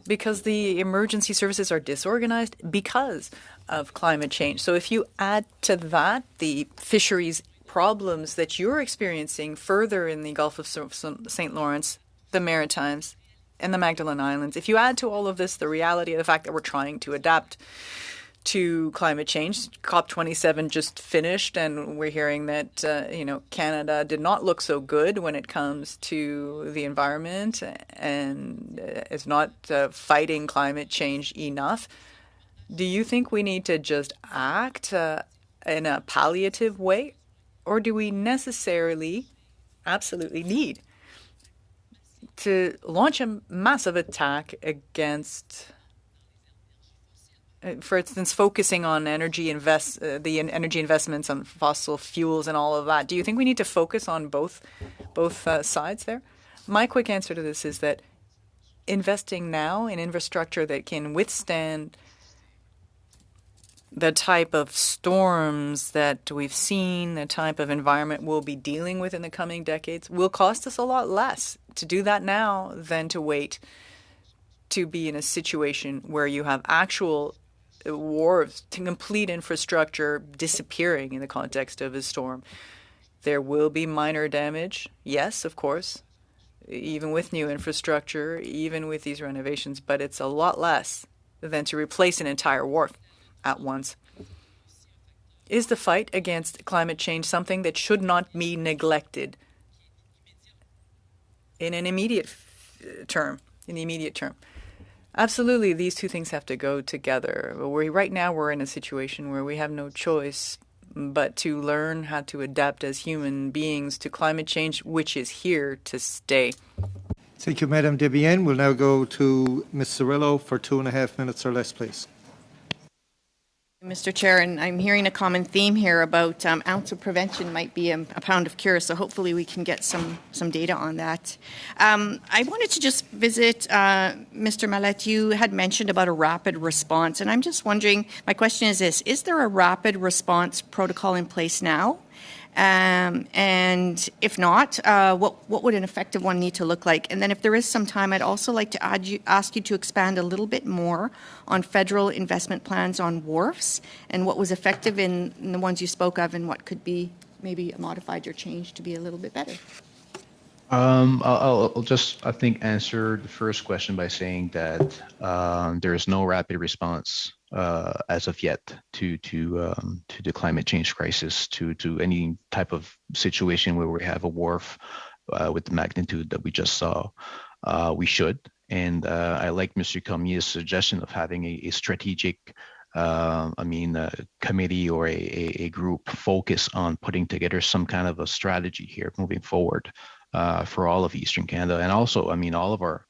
because the emergency services are disorganized because of climate change. So if you add to that the fisheries problems that you're experiencing further in the Gulf of St. Lawrence, the Maritimes, and the Magdalene Islands, if you add to all of this the reality of the fact that we're trying to adapt to climate change, COP27 just finished, and we're hearing that Canada did not look so good when it comes to the environment and is not fighting climate change enough. Do you think we need to just act in a palliative way, or do we necessarily, absolutely need to launch a massive attack against, for instance, focusing on the energy investments on fossil fuels and all of that? Do you think we need to focus on both sides there? My quick answer to this is that investing now in infrastructure that can withstand the type of storms that we've seen, the type of environment we'll be dealing with in the coming decades, will cost us a lot less to do that now than to wait to be in a situation where you have actual wharves, complete infrastructure disappearing in the context of a storm. There will be minor damage, yes, of course, even with new infrastructure, even with these renovations, but it's a lot less than to replace an entire wharf at once. Is the fight against climate change something that should not be neglected in an immediate term, Absolutely, these two things have to go together. Right now we're in a situation where we have no choice but to learn how to adapt as human beings to climate change, which is here to stay. Thank you, Madame Debienne. We'll now go to Ms. Cirillo for 2.5 minutes or less, please. Mr. Chair, and I'm hearing a common theme here about ounce of prevention might be a pound of cure, so hopefully we can get some data on that. I wanted to just visit Mr. Mallette. You had mentioned about a rapid response, and I'm just wondering, my question is this: is there a rapid response protocol in place now? And if not, what would an effective one need to look like? And then if there is some time, I'd also like to ask you to expand a little bit more on federal investment plans on wharfs and what was effective in the ones you spoke of and what could be maybe modified or changed to be a little bit better. I'll just, I think, answer the first question by saying that there is no rapid response as of yet to the climate change crisis, to any type of situation where we have a wharf with the magnitude that we just saw. We should, and I like Mr. Cormier's suggestion of having a strategic committee or a group focus on putting together some kind of a strategy here moving forward for all of Eastern Canada, and also, all of our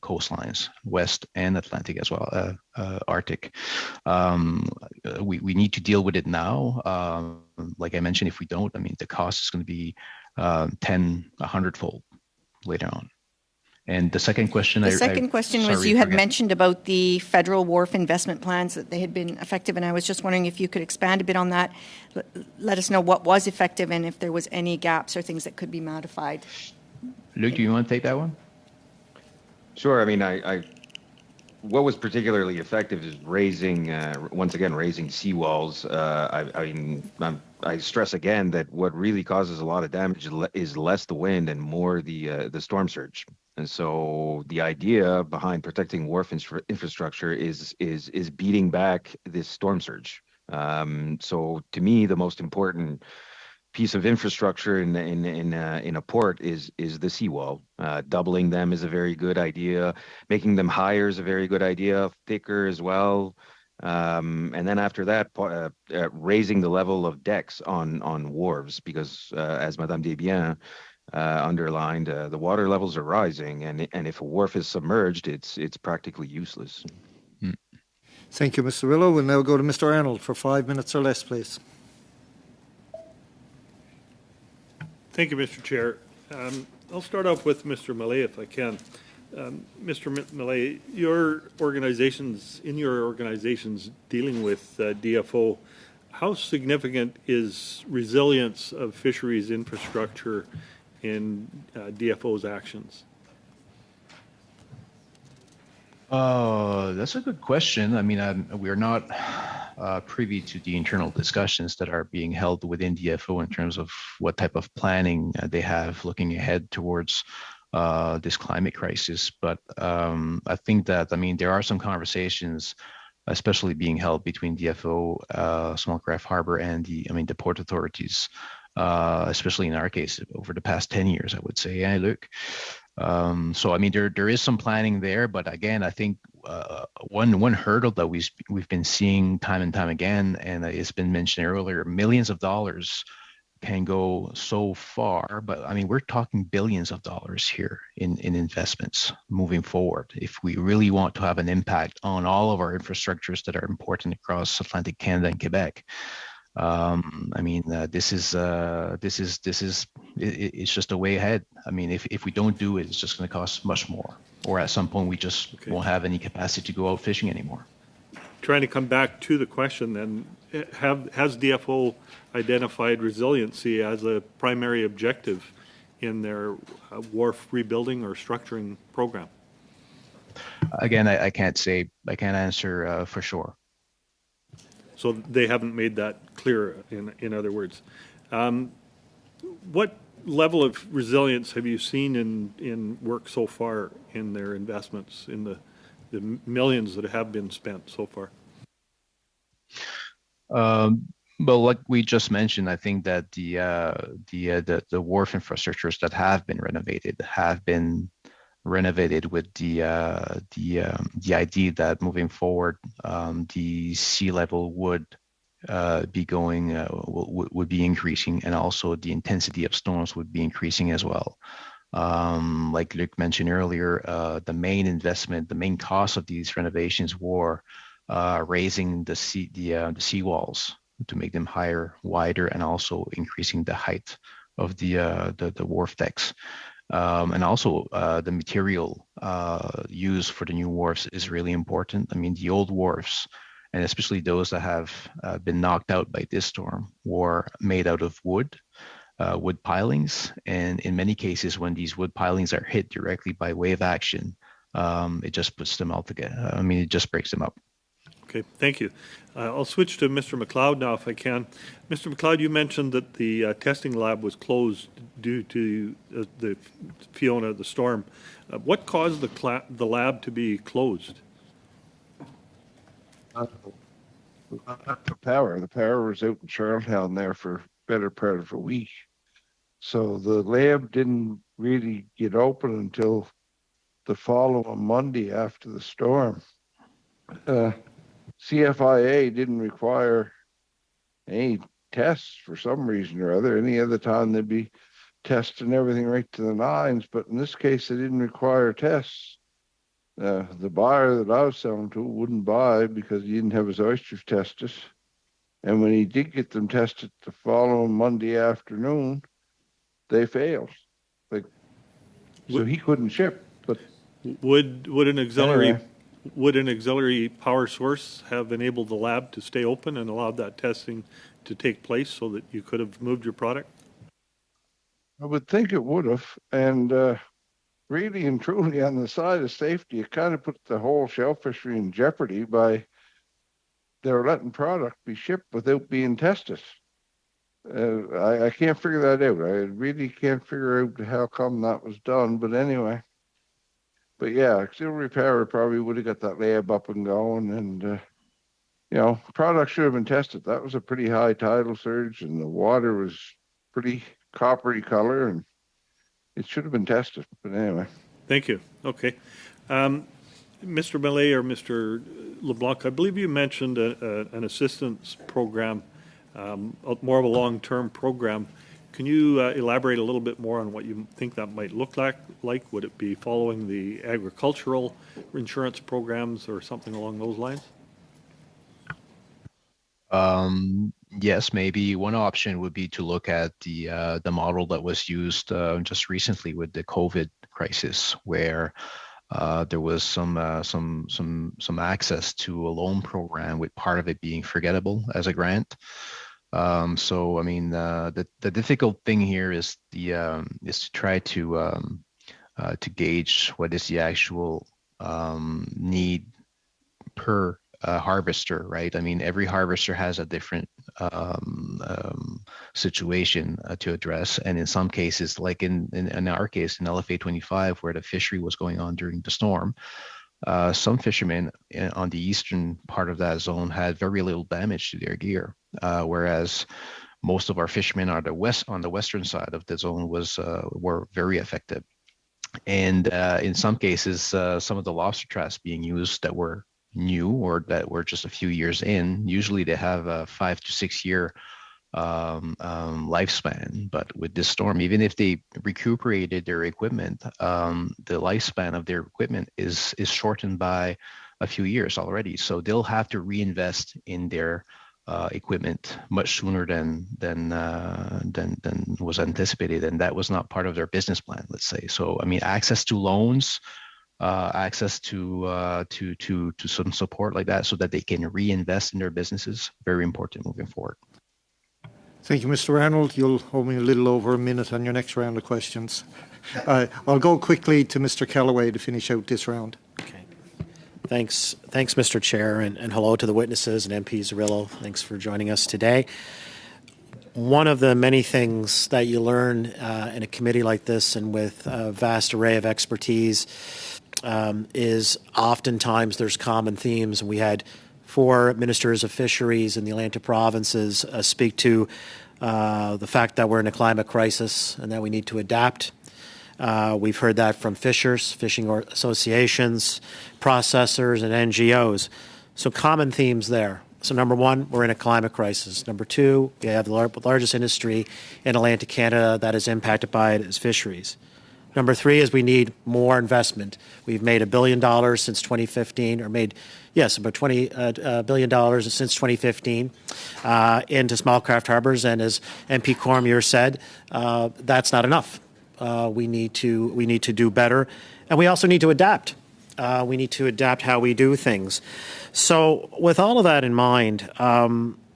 coastlines, West and Atlantic as well, Arctic. We need to deal with it now. Like I mentioned, if we don't, the cost is going to be 100-fold later on. And the second question, was you had mentioned about the federal wharf investment plans, that they had been effective, and I was just wondering if you could expand a bit on that. Let us know what was effective and if there was any gaps or things that could be modified. Luc, do you want to take that one? Sure. I what was particularly effective is raising, once again, raising seawalls. I stress again that what really causes a lot of damage is less the wind and more the storm surge. And so the idea behind protecting wharf infrastructure is beating back this storm surge. So to me, the most important piece of infrastructure in a port is the seawall. Doubling them is a very good idea. Making them higher is a very good idea. Thicker as well. And then after that, raising the level of decks on wharves, because as Madame Desbiens underlined, the water levels are rising, and if a wharf is submerged, it's practically useless. Thank you, Mr. Rillo. We'll now go to Mr. Arnold for 5 minutes or less, please. Thank you, Mr. Chair. I'll start off with Mr. Millet, if I can. Mr. Millet, in your organizations dealing with DFO, how significant is resilience of fisheries infrastructure in DFO's actions? That's a good question. I mean, we're not privy to the internal discussions that are being held within DFO in terms of what type of planning they have looking ahead towards this climate crisis. But I think that, I mean, there are some conversations, especially being held between DFO, Smallcraft Harbor, and the port authorities, especially in our case over the past 10 years, I would say. Yeah, look. So I mean, there is some planning there, but again, I think one hurdle that we've been seeing time and time again, and it's been mentioned earlier, millions of dollars can go so far, but I mean, we're talking billions of dollars here in investments moving forward. If we really want to have an impact on all of our infrastructures that are important across Atlantic Canada and Quebec. I mean, this is it's just a way ahead. I mean, if we don't do it, it's just going to cost much more, or at some point we just won't have any capacity to go out fishing anymore. Trying to come back to the question then, has DFO identified resiliency as a primary objective in their wharf rebuilding or structuring program? Again, I can't answer for sure. So they haven't made that clear, in other words. What level of resilience have you seen in work so far in their investments, in the millions that have been spent so far? Well, like we just mentioned, I think that the wharf infrastructures that have been renovated with the idea that moving forward, the sea level would be increasing, and also the intensity of storms would be increasing as well. Like Luc mentioned earlier, the main cost of these renovations were raising the seawalls to make them higher, wider, and also increasing the height of the wharf decks. And also the material used for the new wharfs is really important. I mean, the old wharfs, and especially those that have been knocked out by this storm, were made out of wood pilings. And in many cases, when these wood pilings are hit directly by wave action, it just puts them all together. I mean, it just breaks them up. Okay, thank you. I'll switch to Mr. McLeod now, if I can. Mr. McLeod, you mentioned that the testing lab was closed due to the Fiona, the storm. What caused the lab to be closed? The power. The power was out in Charlottetown there for better part of a week. So the lab didn't really get open until the following Monday after the storm. CFIA didn't require any tests for some reason or other. Any other time they'd be testing everything right to the nines, but in this case they didn't require tests. The buyer that I was selling to wouldn't buy because he didn't have his oysters tested. And when he did get them tested the following Monday afternoon, they failed. So he couldn't ship. But would an auxiliary power source have enabled the lab to stay open and allowed that testing to take place so that you could have moved your product? I would think it would have. And really and truly on the side of safety, it kind of put the whole shell fishery in jeopardy by they're letting product be shipped without being tested. I can't figure that out. I really can't figure out how come that was done. But anyway, but yeah, auxiliary power probably would have got that lab up and going, and product should have been tested. That was a pretty high tidal surge, and the water was pretty coppery color, and it should have been tested. But anyway. Thank you. Okay. Mr. Millet or Mr. LeBlanc, I believe you mentioned an assistance program, more of a long-term program. Can you elaborate a little bit more on what you think that might look like? Would it be following the agricultural insurance programs or something along those lines? Yes, maybe one option would be to look at the model that was used just recently with the COVID crisis, where there was some access to a loan program, with part of it being forgettable as a grant. So I mean, the difficult thing here is to try to gauge what is the actual need per harvester, right? I mean, every harvester has a different situation to address, and in some cases, like in our case in LFA 25, where the fishery was going on during the storm, some fishermen on the eastern part of that zone had very little damage to their gear, whereas most of our fishermen on the western side of the zone were very affected. And in some cases, some of the lobster traps being used that were new or that were just a few years in, usually they have a 5 to 6 year lifespan. But with this storm, even if they recuperated their equipment, the lifespan of their equipment is shortened by a few years already. So they'll have to reinvest in their equipment much sooner than was anticipated, and that was not part of their business plan, let's say. So I mean, access to loans, access to some support like that, so that they can reinvest in their businesses, very important moving forward. Thank you, Mr. Arnold. You'll owe me a little over a minute on your next round of questions. I'll go quickly to Mr. Callaway to finish out this round. Okay. Thanks, Mr. Chair, and hello to the witnesses and MP Zarillo. Thanks for joining us today. One of the many things that you learn in a committee like this, and with a vast array of expertise, is oftentimes there's common themes. And we had 4 ministers of fisheries in the Atlantic provinces speak to the fact that we're in a climate crisis and that we need to adapt. We've heard that from fishers, fishing associations, processors, and NGOs. So common themes there. So number 1, we're in a climate crisis. Number 2, we have the largest industry in Atlantic Canada that is impacted by it is fisheries. Number 3 is we need more investment. We've made $1 billion since 2015, or made, yes, about $20 billion since 2015 into small craft harbors. And as MP Cormier said, that's not enough. We need to do better, and we also need to adapt. We need to adapt how we do things. So with all of that in mind,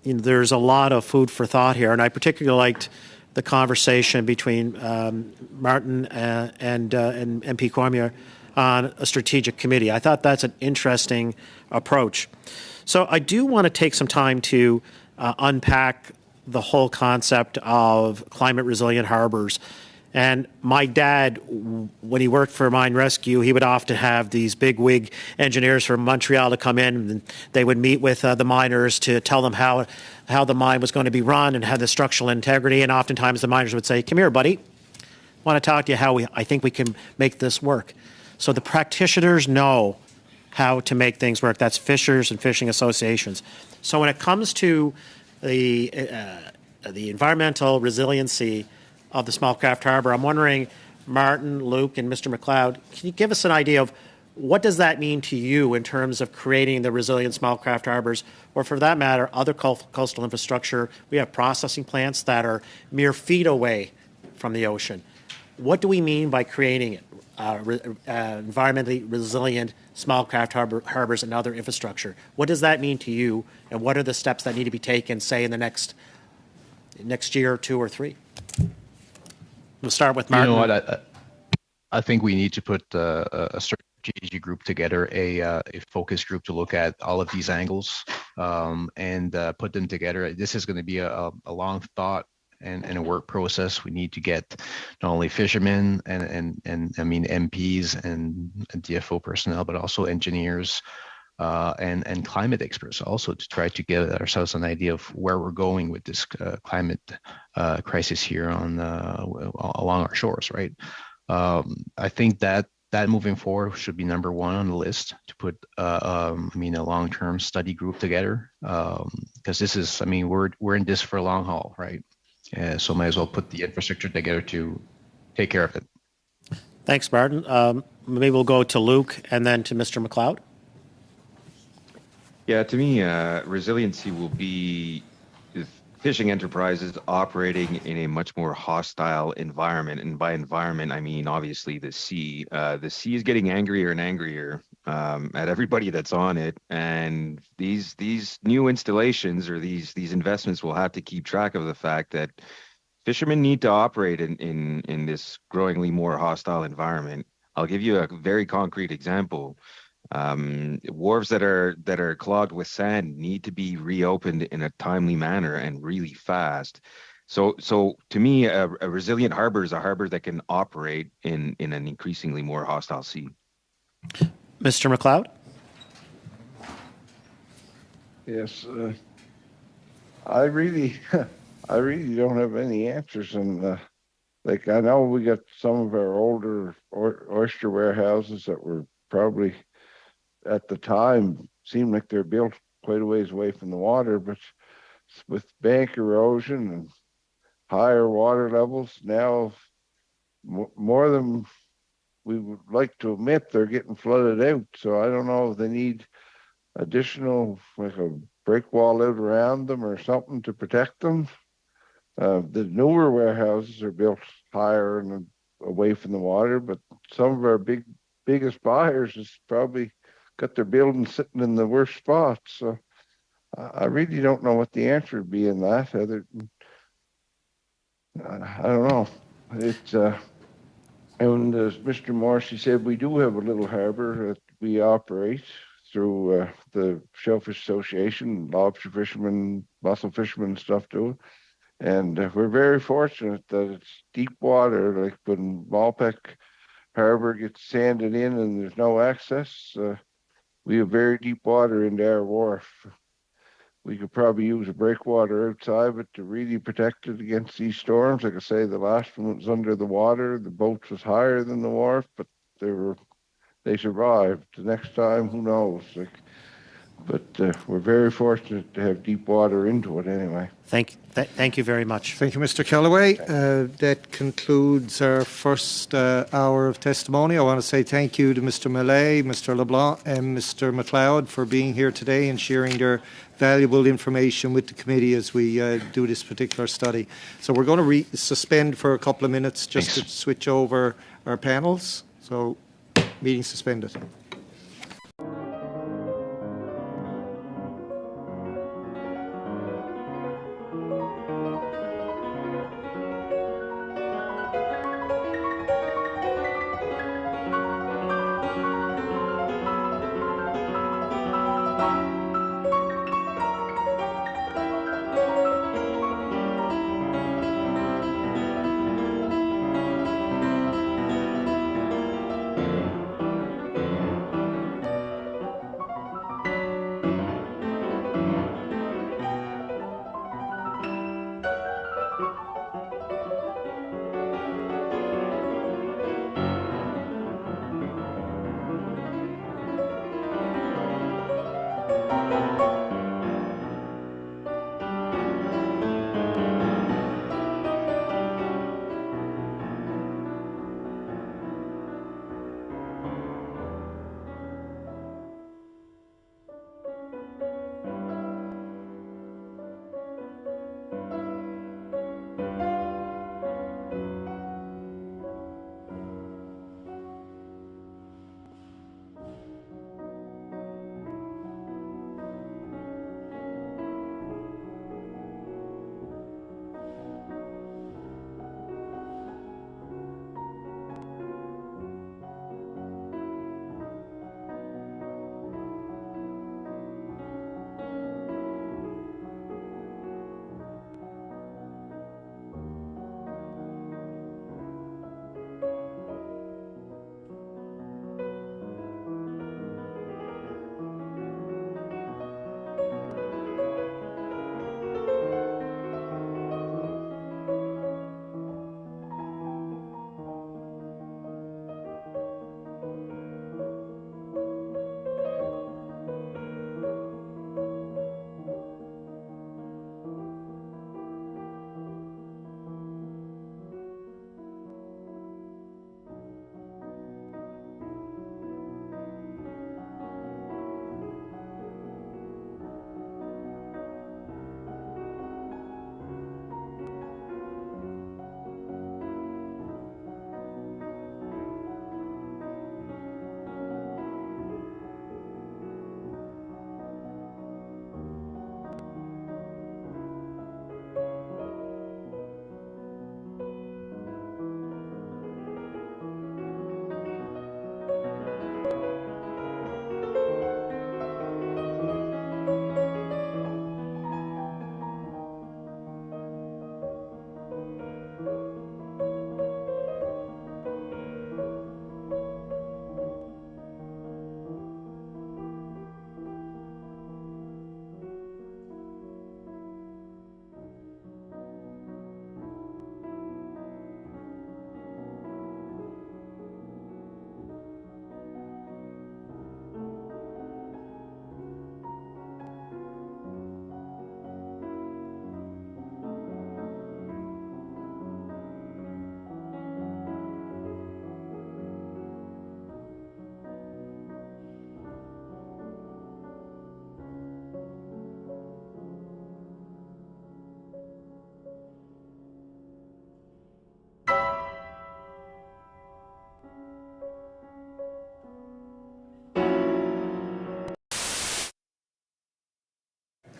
there's a lot of food for thought here, and I particularly liked the conversation between Martin and MP Cormier on a strategic committee. I thought that's an interesting approach. So I do want to take some time to unpack the whole concept of climate resilient harbors. And my dad, when he worked for Mine Rescue, he would often have these big wig engineers from Montreal to come in, and they would meet with the miners to tell them how the mine was going to be run and had the structural integrity. And oftentimes the miners would say, "Come here, buddy. I want to talk to you how I think we can make this work." So the practitioners know how to make things work. That's fishers and fishing associations. So when it comes to the environmental resiliency of the small craft harbor, I'm wondering, Martin, Luke, and Mr. McLeod, can you give us an idea of what does that mean to you in terms of creating the resilient small craft harbors, or for that matter, other coastal infrastructure? We have processing plants that are mere feet away from the ocean. What do we mean by creating it? Environmentally resilient small craft harbors and other infrastructure. What does that mean to you, and what are the steps that need to be taken, say, in the next year or 2 or 3? We'll start with Martin. You know what? I think we need to put a strategy group together, a focus group to look at all of these angles and put them together. This is going to be a long thought and a work process. We need to get not only fishermen and I mean MPs and DFO personnel, but also engineers and climate experts also to try to get ourselves an idea of where we're going with this climate crisis here on along our shores, right? I think that moving forward should be number one on the list to put, I mean, a long-term study group together because this is, I mean, we're in this for a long haul, right? So might as well put the infrastructure together to take care of it. Thanks, Martin. Maybe we'll go to Luke and then to Mr. McLeod. Yeah, to me, resiliency will be fishing enterprises operating in a much more hostile environment. And by environment, I mean, obviously, the sea. The sea is getting angrier and angrier at everybody that's on it. And these new installations or these investments will have to keep track of the fact that fishermen need to operate in this growingly more hostile environment. I'll give you a very concrete example. Wharves that are clogged with sand need to be reopened in a timely manner and really fast. So to me, a resilient harbor is a harbor that can operate in an increasingly more hostile sea. Mr. McLeod? Yes, I really don't have any answers. And like I know we got some of our older oyster warehouses that were probably at the time seemed like they're built quite a ways away from the water, but with bank erosion and higher water levels, now more than we would like to admit, they're getting flooded out. So I don't know if they need additional, like a break wall out around them or something to protect them. The newer warehouses are built higher and away from the water, but some of our biggest buyers is probably got their buildings sitting in the worst spots. So I really don't know what the answer would be in that. Other than, I don't know. It's and as Mr. Morrissey said, we do have a little harbour that we operate through the Shellfish Association, lobster fishermen, mussel fishermen, stuff too. And we're very fortunate that it's deep water. Like when Malpeque Harbour gets sanded in and there's no access, we have very deep water into our wharf. We could probably use a breakwater outside of it to really protect it against these storms. Like I say, the last one was under the water. The boat was higher than the wharf, but they survived. The next time, who knows? But we're very fortunate to have deep water into it anyway. Thank you very much. Thank you, Mr. Kellaway. That concludes our first hour of testimony. I want to say thank you to Mr. Millet, Mr. LeBlanc, and Mr. McLeod for being here today and sharing their valuable information with the committee as we do this particular study. So we're going to suspend for a couple of minutes just to switch over our panels. So meeting suspended.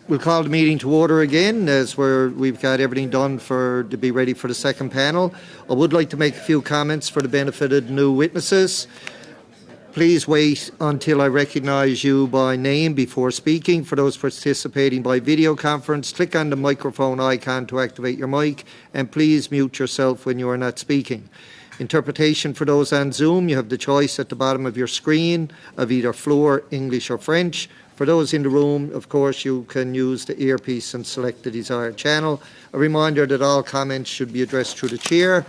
We'll call the meeting to order again as we've got everything done to be ready for the second panel. I would like to make a few comments for the benefit of the new witnesses. Please wait until I recognise you by name before speaking. For those participating by video conference, click on the microphone icon to activate your mic, and please mute yourself when you are not speaking. Interpretation for those on Zoom, you have the choice at the bottom of your screen of either Floor, English or French. For those in the room, of course, you can use the earpiece and select the desired channel. A reminder that all comments should be addressed through the chair.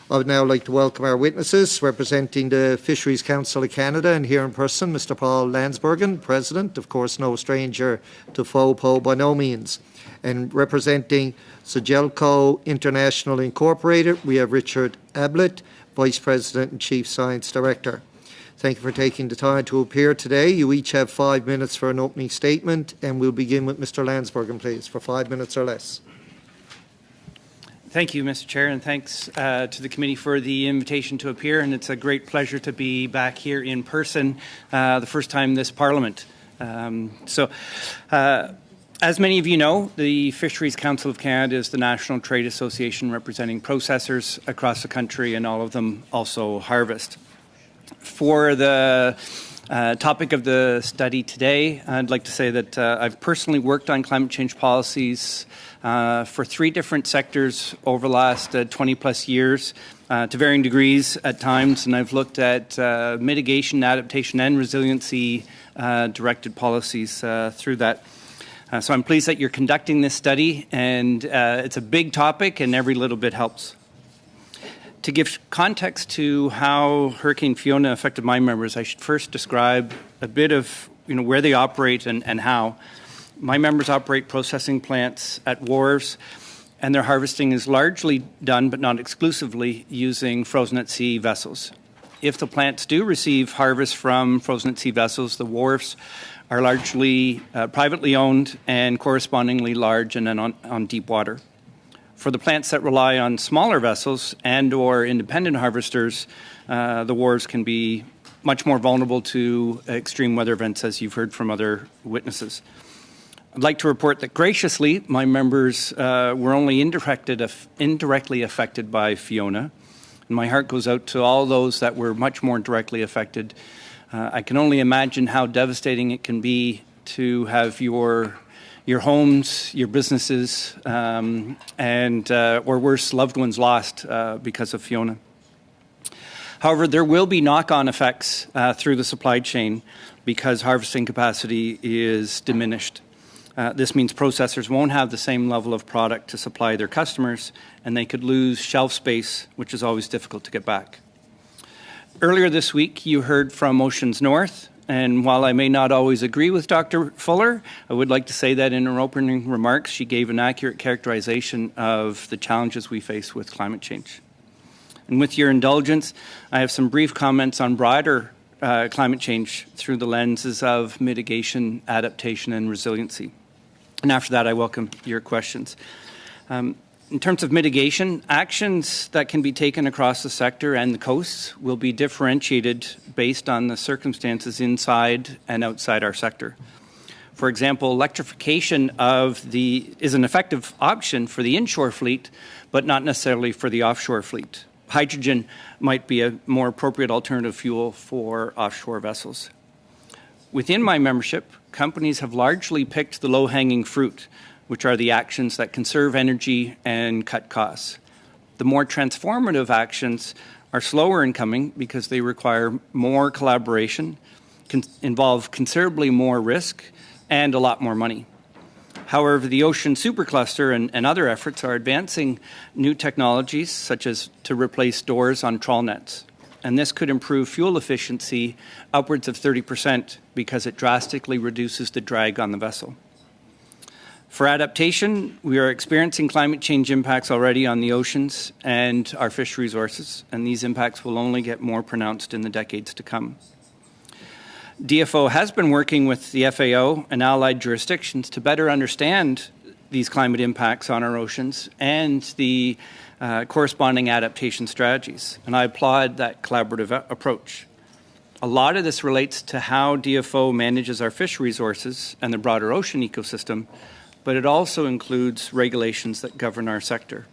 I would now like to welcome our witnesses representing the Fisheries Council of Canada, and here in person, Mr. Paul Landsbergen, President, of course no stranger to FOPO by no means. And representing Sogelco International Incorporated, we have Richard Ablett, Vice President and Chief Science Director. Thank you for taking the time to appear today. You each have 5 minutes for an opening statement, and we'll begin with Mr. Landsbergen, please, for 5 minutes or less. Thank you, Mr. Chair, and thanks to the committee for the invitation to appear. And it's a great pleasure to be back here in person, the first time this Parliament. As many of you know, the Fisheries Council of Canada is the national trade association representing processors across the country, and all of them also harvest. For the topic of the study today, I'd like to say that I've personally worked on climate change policies for 3 different sectors over the last 20 plus years to varying degrees at times, and I've looked at mitigation, adaptation and resiliency directed policies through that. So I'm pleased that you're conducting this study, and it's a big topic and every little bit helps. To give context to how Hurricane Fiona affected my members, I should first describe a bit of where they operate and how. My members operate processing plants at wharves, and their harvesting is largely done, but not exclusively, using frozen at sea vessels. If the plants do receive harvest from frozen at sea vessels, the wharves are largely privately owned and correspondingly large and then on deep water. For the plants that rely on smaller vessels and or independent harvesters, the wharves can be much more vulnerable to extreme weather events, as you've heard from other witnesses. I'd like to report that graciously, my members were only indirectly affected by Fiona. And my heart goes out to all those that were much more directly affected. I can only imagine how devastating it can be to have your homes, your businesses, and or worse, loved ones lost because of Fiona. However, there will be knock-on effects through the supply chain because harvesting capacity is diminished. This means processors won't have the same level of product to supply their customers, and they could lose shelf space, which is always difficult to get back. Earlier this week, you heard from Oceans North, and while I may not always agree with Dr. Fuller, I would like to say that in her opening remarks, she gave an accurate characterization of the challenges we face with climate change. And with your indulgence, I have some brief comments on broader climate change through the lenses of mitigation, adaptation, and resiliency. And after that, I welcome your questions. In terms of mitigation, actions that can be taken across the sector and the coasts will be differentiated based on the circumstances inside and outside our sector. For example, electrification is an effective option for the inshore fleet, but not necessarily for the offshore fleet. Hydrogen might be a more appropriate alternative fuel for offshore vessels. Within my membership, companies have largely picked the low-hanging fruit, which are the actions that conserve energy and cut costs. The more transformative actions are slower in coming because they require more collaboration, involve considerably more risk, and a lot more money. However, the Ocean Supercluster and other efforts are advancing new technologies, such as to replace doors on trawl nets. And this could improve fuel efficiency upwards of 30% because it drastically reduces the drag on the vessel. For adaptation, we are experiencing climate change impacts already on the oceans and our fish resources, and these impacts will only get more pronounced in the decades to come. DFO has been working with the FAO and allied jurisdictions to better understand these climate impacts on our oceans and the corresponding adaptation strategies, and I applaud that collaborative approach. A lot of this relates to how DFO manages our fish resources and the broader ocean ecosystem, but it also includes regulations that govern our sector.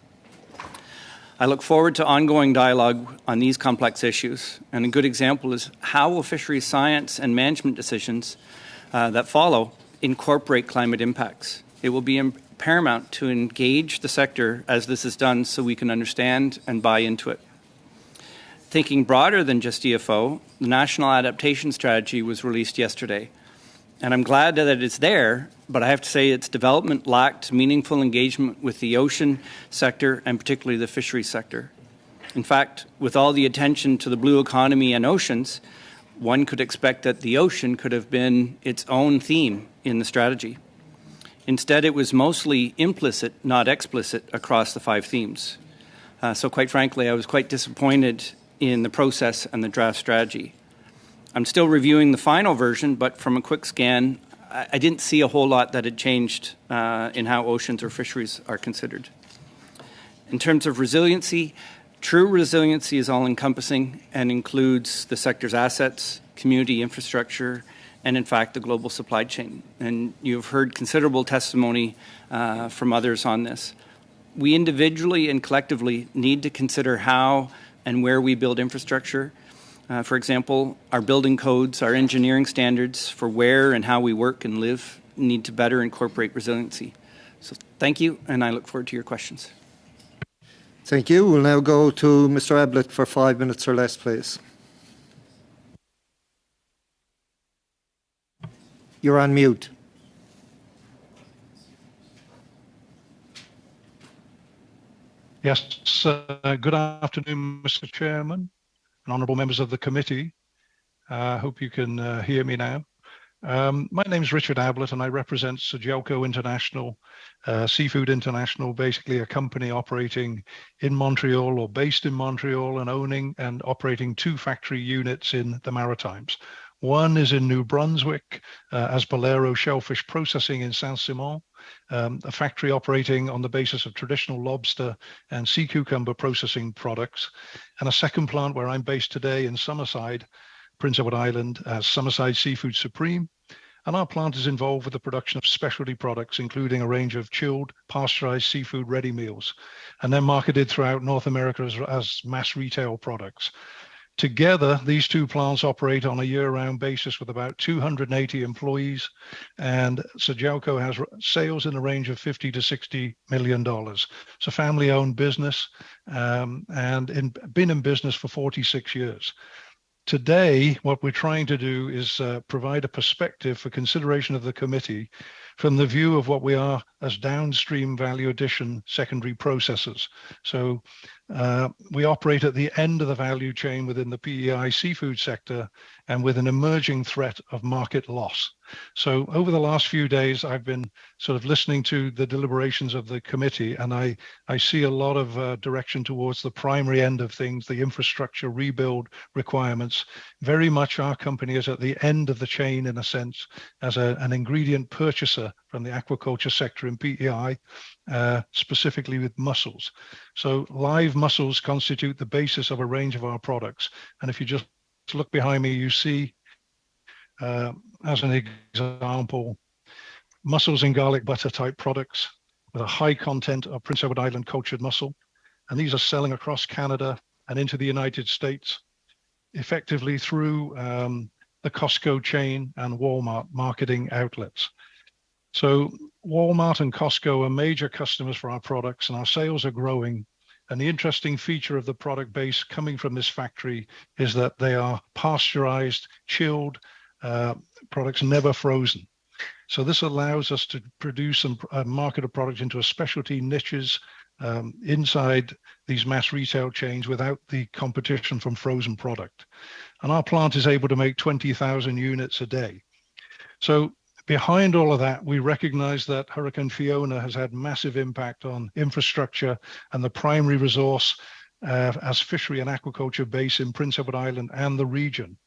I look forward to ongoing dialogue on these complex issues, and a good example is how will fisheries science and management decisions that follow incorporate climate impacts. It will be paramount to engage the sector as this is done so we can understand and buy into it. Thinking broader than just EFO, the National Adaptation Strategy was released yesterday, and I'm glad that it's there, but I have to say its development lacked meaningful engagement with the ocean sector and particularly the fisheries sector. In fact, with all the attention to the blue economy and oceans, one could expect that the ocean could have been its own theme in the strategy. Instead, it was mostly implicit, not explicit, across the 5 themes. So quite frankly, I was quite disappointed in the process and the draft strategy. I'm still reviewing the final version, but from a quick scan, I didn't see a whole lot that had changed in how oceans or fisheries are considered. In terms of resiliency, true resiliency is all-encompassing and includes the sector's assets, community infrastructure, and in fact, the global supply chain. And you've heard considerable testimony from others on this. We individually and collectively need to consider how and where we build infrastructure. For example, our building codes, our engineering standards for where and how we work and live need to better incorporate resiliency. So thank you, and I look forward to your questions. Thank you. We'll now go to Mr. Ablett for 5 minutes or less, please. You're on mute. Yes, good afternoon, Mr. Chairman and honourable members of the committee. I hope you can hear me now. My name is Richard Ablett and I represent Sugelco International, Seafood International, basically a company operating in Montreal or based in Montreal and owning and operating 2 factory units in the Maritimes. One is in New Brunswick as Bolero Shellfish Processing in Saint-Simon, a factory operating on the basis of traditional lobster and sea cucumber processing products, and a second plant where I'm based today in Summerside, Prince Edward Island, as Summerside Seafood Supreme. And our plant is involved with the production of specialty products, including a range of chilled, pasteurized seafood ready meals, and then marketed throughout North America as mass retail products. Together, these 2 plants operate on a year-round basis with about 280 employees, and Sugelco has sales in the range of $50 to $60 million. It's a family-owned business and been in business for 46 years. Today, what we're trying to do is provide a perspective for consideration of the committee from the view of what we are as downstream value addition secondary processors. So we operate at the end of the value chain within the PEI seafood sector and with an emerging threat of market loss. So over the last few days, I've been sort of listening to the deliberations of the committee, and I see a lot of direction towards the primary end of things, the infrastructure rebuild requirements. Very much our company is at the end of the chain in a sense as an ingredient purchaser from the aquaculture sector in PEI, specifically with mussels. So live mussels constitute the basis of a range of our products. And if you just look behind me, you see, as an example, mussels and garlic butter type products with a high content of Prince Edward Island cultured mussel. And these are selling across Canada and into the United States, effectively through the Costco chain and Walmart marketing outlets. So Walmart and Costco are major customers for our products, and our sales are growing. And the interesting feature of the product base coming from this factory is that they are pasteurized, chilled products, never frozen. So this allows us to produce and market a product into a specialty niches inside these mass retail chains without the competition from frozen product. And our plant is able to make 20,000 units a day. So behind all of that, we recognize that Hurricane Fiona has had massive impact on infrastructure and the primary resource as fishery and aquaculture base in Prince Edward Island and the region.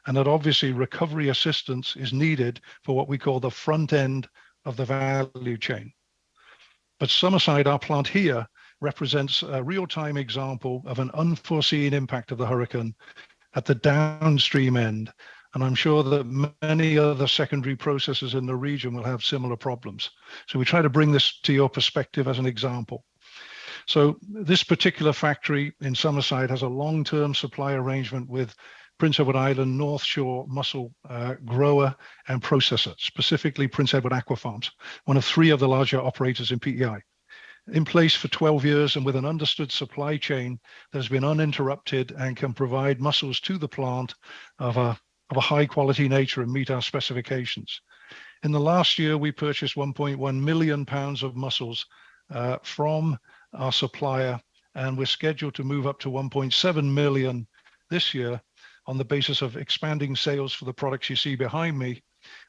And that obviously recovery assistance is needed for what we call the front end of the value chain. But Summerside, our plant here, represents a real-time example of an unforeseen impact of the hurricane at the downstream end. And I'm sure that many other secondary processors in the region will have similar problems. So we try to bring this to your perspective as an example. So this particular factory in Summerside has a long-term supply arrangement with Prince Edward Island North Shore mussel grower and processor, specifically Prince Edward Aquafarms, one of 3 of the larger operators in PEI. In place for 12 years and with an understood supply chain that has been uninterrupted and can provide mussels to the plant of a high quality nature and meet our specifications. In the last year, we purchased 1.1 million pounds of mussels from our supplier, and we're scheduled to move up to 1.7 million this year on the basis of expanding sales for the products you see behind me,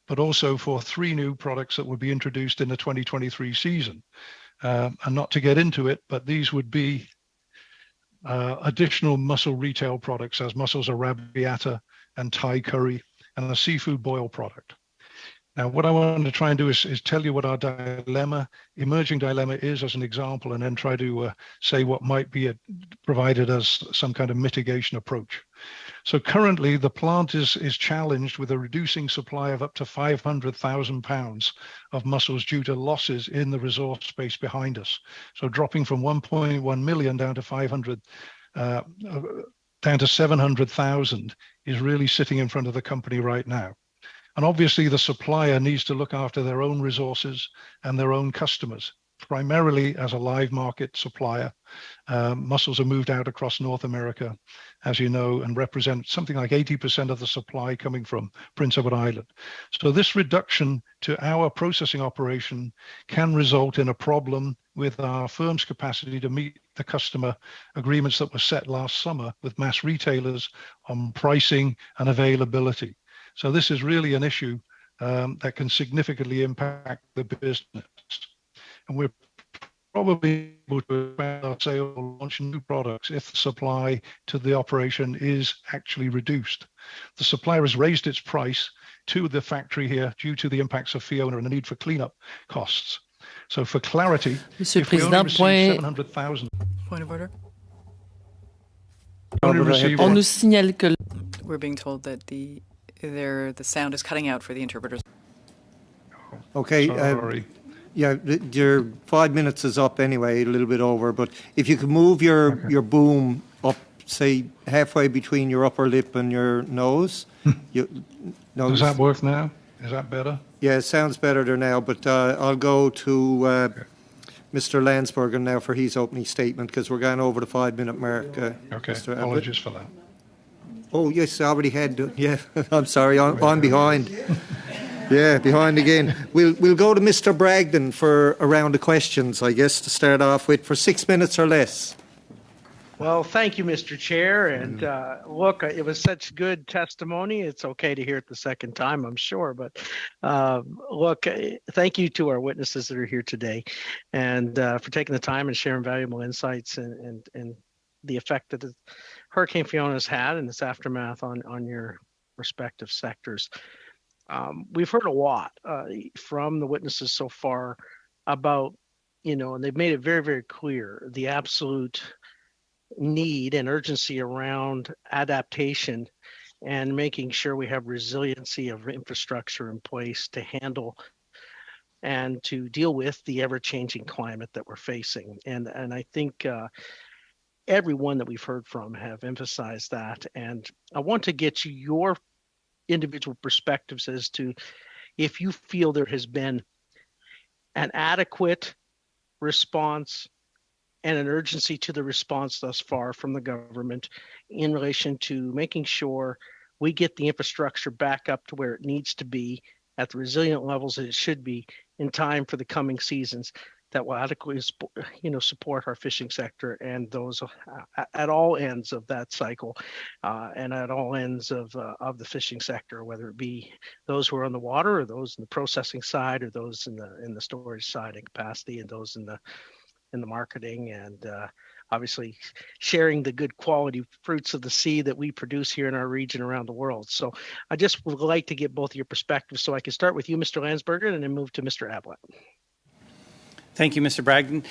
but also for 3 new products that will be introduced in the 2023 season. And not to get into it, but these would be additional mussel retail products as mussels arrabbiata and Thai curry and a seafood boil product. Now, what I want to try and do is tell you what our emerging dilemma is as an example, and then try to say what might be provided as some kind of mitigation approach. So currently, the plant is challenged with a reducing supply of up to 500,000 pounds of mussels due to losses in the resource space behind us. So dropping from 1.1 million down to 700,000 is really sitting in front of the company right now. And obviously the supplier needs to look after their own resources and their own customers, primarily as a live market supplier. Mussels are moved out across North America, as you know, and represent something like 80% of the supply coming from Prince Edward Island. So this reduction to our processing operation can result in a problem with our firm's capacity to meet the customer agreements that were set last summer with mass retailers on pricing and availability. So this is really an issue that can significantly impact the business. And we're probably able to expand our sales or launch new products if the supply to the operation is actually reduced. The supplier has raised its price to the factory here due to the impacts of Fiona and the need for cleanup costs. So for clarity, Monsieur if we only receive 700,000... Point of order. On nous signale que... We're being told that the sound is cutting out for the interpreters. Okay. Yeah, your 5 minutes is up anyway, a little bit over. But if you could move your boom up, say, halfway between your upper lip and your nose. Does that work now? Is that better? Yeah, it sounds better there now. But I'll go to Mr. Landsberger now for his opening statement, because we're going over the 5-minute mark. Okay, apologies for that. Oh, yes, I already had. Yeah, I'm sorry, I'm behind. Yeah, behind again. We'll go to Mr. Bragdon for a round of questions, I guess, to start off with, for 6 minutes or less. Well, thank you, Mr. Chair. And look, it was such good testimony. It's okay to hear it the second time, I'm sure. But look, thank you to our witnesses that are here today, and for taking the time and sharing valuable insights and the effect that Hurricane Fiona has had and its aftermath on your respective sectors. We've heard a lot from the witnesses so far about, and they've made it very, very clear the absolute need and urgency around adaptation and making sure we have resiliency of infrastructure in place to handle and to deal with the ever-changing climate that we're facing. And I think everyone that we've heard from have emphasized that. And I want to get your individual perspectives as to if you feel there has been an adequate response and an urgency to the response thus far from the government in relation to making sure we get the infrastructure back up to where it needs to be at the resilient levels that it should be in time for the coming seasons that will adequately, support our fishing sector and those at all ends of that cycle, and at all ends of the fishing sector, whether it be those who are on the water or those in the processing side or those in the storage side and capacity, and those in the marketing, and obviously sharing the good quality fruits of the sea that we produce here in our region around the world. So I just would like to get both of your perspectives. So I can start with you, Mr. Landsberger, and then move to Mr. Ablett. Thank you, Mr. Bragdon.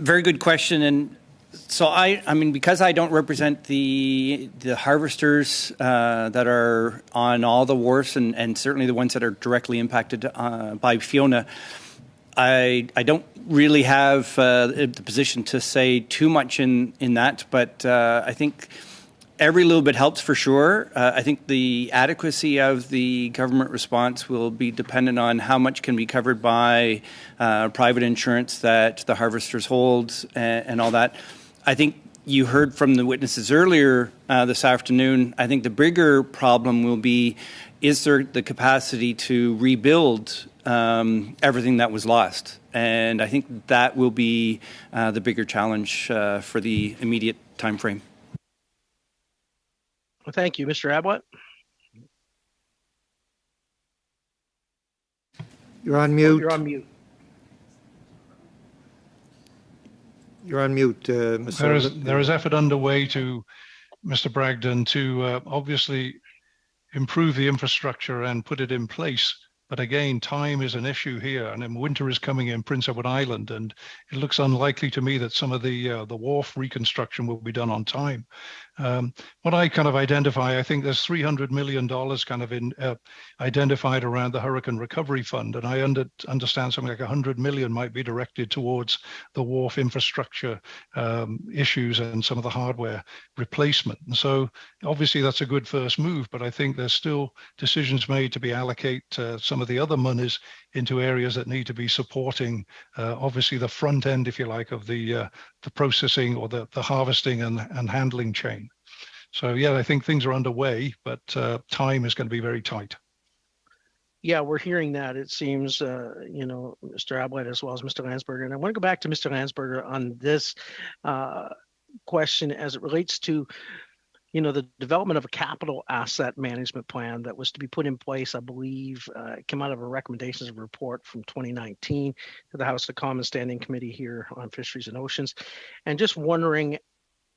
Very good question. And So I mean, because I don't represent the harvesters that are on all the wharfs and certainly the ones that are directly impacted by Fiona, I don't really have the position to say too much in that, but I think every little bit helps for sure. I think the adequacy of the government response will be dependent on how much can be covered by private insurance that the harvesters hold and all that. I think you heard from the witnesses earlier this afternoon. I think the bigger problem will be, is there the capacity to rebuild everything that was lost? And I think that will be the bigger challenge for the immediate time frame. Well, thank you, Mr. Ablett. You're on mute. You're on mute. You're on mute, Mr. There is effort underway to, Mr. Bragdon, to obviously improve the infrastructure and put it in place. But again, time is an issue here, and then winter is coming in Prince Edward Island, and it looks unlikely to me that some of the wharf reconstruction will be done on time. What I kind of identify, I think there's $300 million kind of identified around the Hurricane Recovery Fund, and I understand something like 100 million might be directed towards the wharf infrastructure issues and some of the hardware replacement. And so obviously that's a good first move, but I think there's still decisions made to be allocate some of the other monies into areas that need to be supporting obviously the front end, if you like, of the processing or the harvesting and handling chain. So yeah, I think things are underway, but time is going to be very tight. Yeah, we're hearing that. It seems, Mr. Ablett as well as Mr. Landsberger. And I want to go back to Mr. Landsberger on this question as it relates to, the development of a capital asset management plan that was to be put in place. I believe it came out of a recommendations report from 2019 to the House of Commons Standing Committee here on Fisheries and Oceans. And just wondering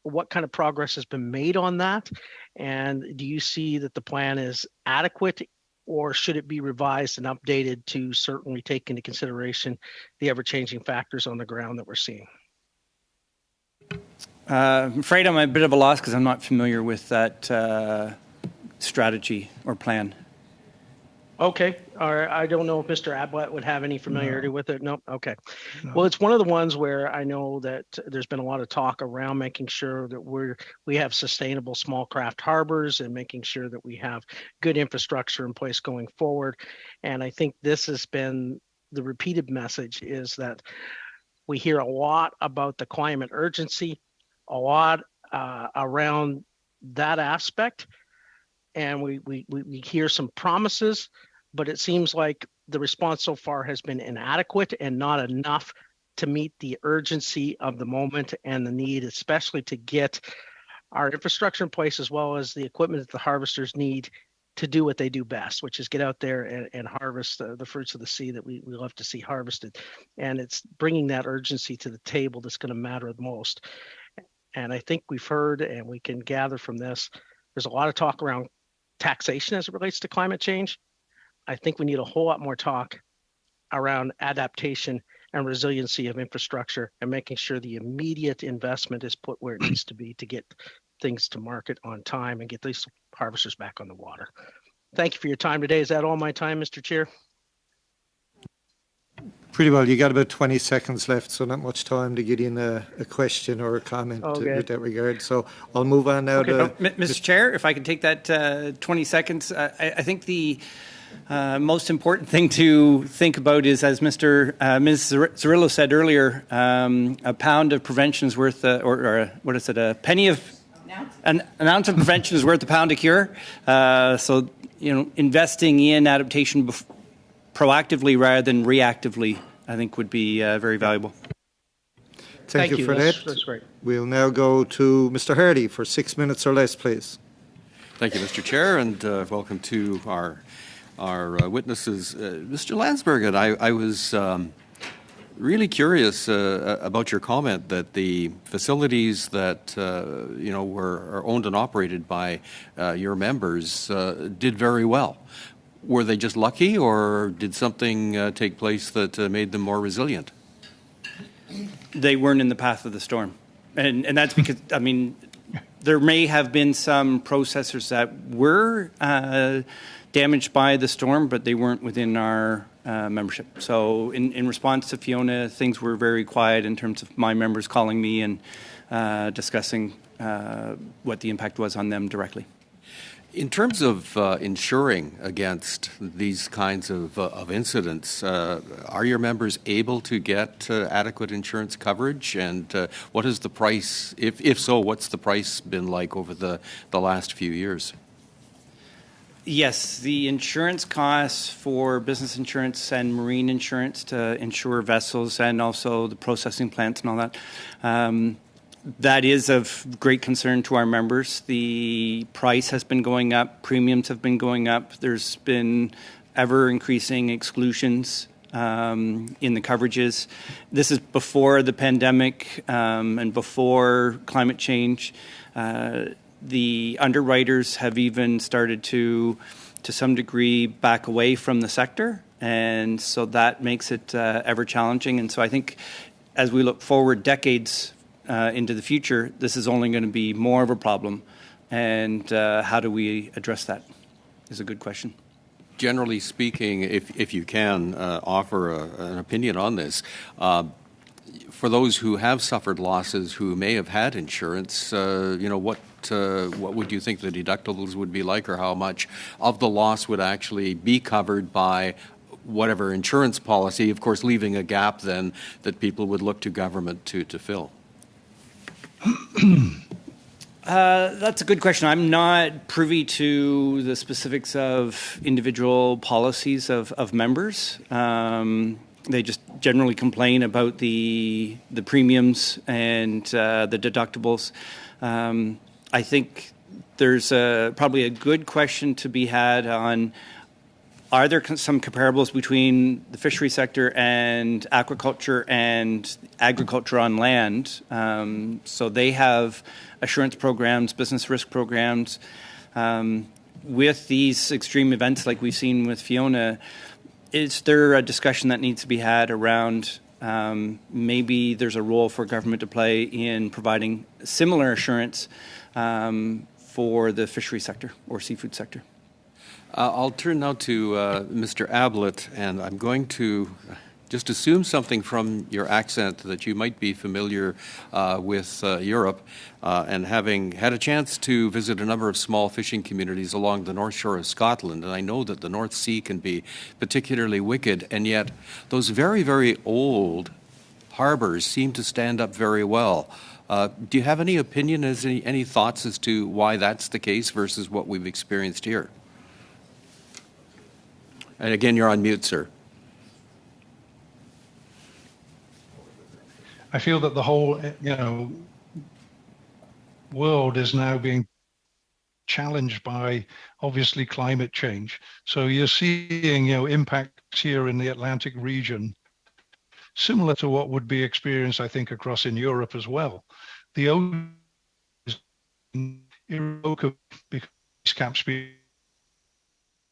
what kind of progress has been made on that? And do you see that the plan is adequate, or should it be revised and updated to certainly take into consideration the ever-changing factors on the ground that we're seeing? I'm afraid I'm a bit of a loss because I'm not familiar with that strategy or plan. Okay. All right. I don't know if Mr. Ablett would have any familiarity with it. No. Okay. No. Well, it's one of the ones where I know that there's been a lot of talk around making sure that we have sustainable small craft harbors and making sure that we have good infrastructure in place going forward. And I think this has been the repeated message, is that we hear a lot about the climate urgency, a lot around that aspect. And we hear some promises, but it seems like the response so far has been inadequate and not enough to meet the urgency of the moment and the need, especially to get our infrastructure in place, as well as the equipment that the harvesters need to do what they do best, which is get out there and harvest the fruits of the sea that we love to see harvested. And it's bringing that urgency to the table that's going to matter the most. And I think we've heard, and we can gather from this, there's a lot of talk around taxation as it relates to climate change. I think we need a whole lot more talk around adaptation and resiliency of infrastructure and making sure the immediate investment is put where it needs to be to get things to market on time and get these harvesters back on the water. Thank you for your time today. Is that all my time, Mr. Chair? Pretty well. You got about 20 seconds left, so not much time to get in a question or a comment with that regard. So I'll move on now to... Mr. Chair, if I could take that 20 seconds. I think the most important thing to think about is, as Ms. Cirillo said earlier, a pound of prevention is worth, or what is it, a penny of... An ounce of prevention is worth a pound of cure. So, investing in adaptation proactively rather than reactively, I think, would be very valuable. Thank you for that. That's great. We'll now go to Mr. Hardy for 6 minutes or less, please. Thank you, Mr. Chair, and welcome to our witnesses. Mr. Landsberger, I was really curious about your comment that the facilities that are owned and operated by your members did very well. Were they just lucky, or did something take place that made them more resilient? They weren't in the path of the storm. And that's because, I mean, there may have been some processors that were damaged by the storm, but they weren't within our membership. So in response to Fiona, things were very quiet in terms of my members calling me and discussing what the impact was on them directly. In terms of insuring against these kinds of incidents, are your members able to get adequate insurance coverage? And what is the price, if so, what's the price been like over the last few years? Yes, the insurance costs for business insurance and marine insurance to insure vessels and also the processing plants and all that, that is of great concern to our members. The price has been going up, premiums have been going up. There's been ever-increasing exclusions in the coverages. This is before the pandemic and before climate change. The underwriters have even started to some degree, back away from the sector, and so that makes it ever challenging. And so I think as we look forward decades into the future, this is only going to be more of a problem. And how do we address that is a good question. Generally speaking, if you can offer an opinion on this, for those who have suffered losses who may have had insurance, what would you think the deductibles would be like, or how much of the loss would actually be covered by whatever insurance policy, of course leaving a gap then that people would look to government to fill? That's a good question. I'm not privy to the specifics of individual policies of members. They just generally complain about the premiums and the deductibles. I think there's probably a good question to be had on, are there some comparables between the fishery sector and aquaculture and agriculture on land? So they have assurance programs, business risk programs. With these extreme events like we've seen with Fiona, is there a discussion that needs to be had around maybe there's a role for government to play in providing similar assurance for the fishery sector or seafood sector? I'll turn now to Mr. Ablett, and I'm going to just assume something from your accent that you might be familiar with Europe, and having had a chance to visit a number of small fishing communities along the north shore of Scotland, and I know that the North Sea can be particularly wicked, and yet those very, very old harbors seem to stand up very well. Do you have any opinion, any thoughts as to why that's the case versus what we've experienced here? And again, you're on mute, sir. I feel that the whole, world is now being challenged by, obviously, climate change. So you're seeing, impacts here in the Atlantic region, similar to what would be experienced, I think, across in Europe as well. The ocean is irrevocable because cap species.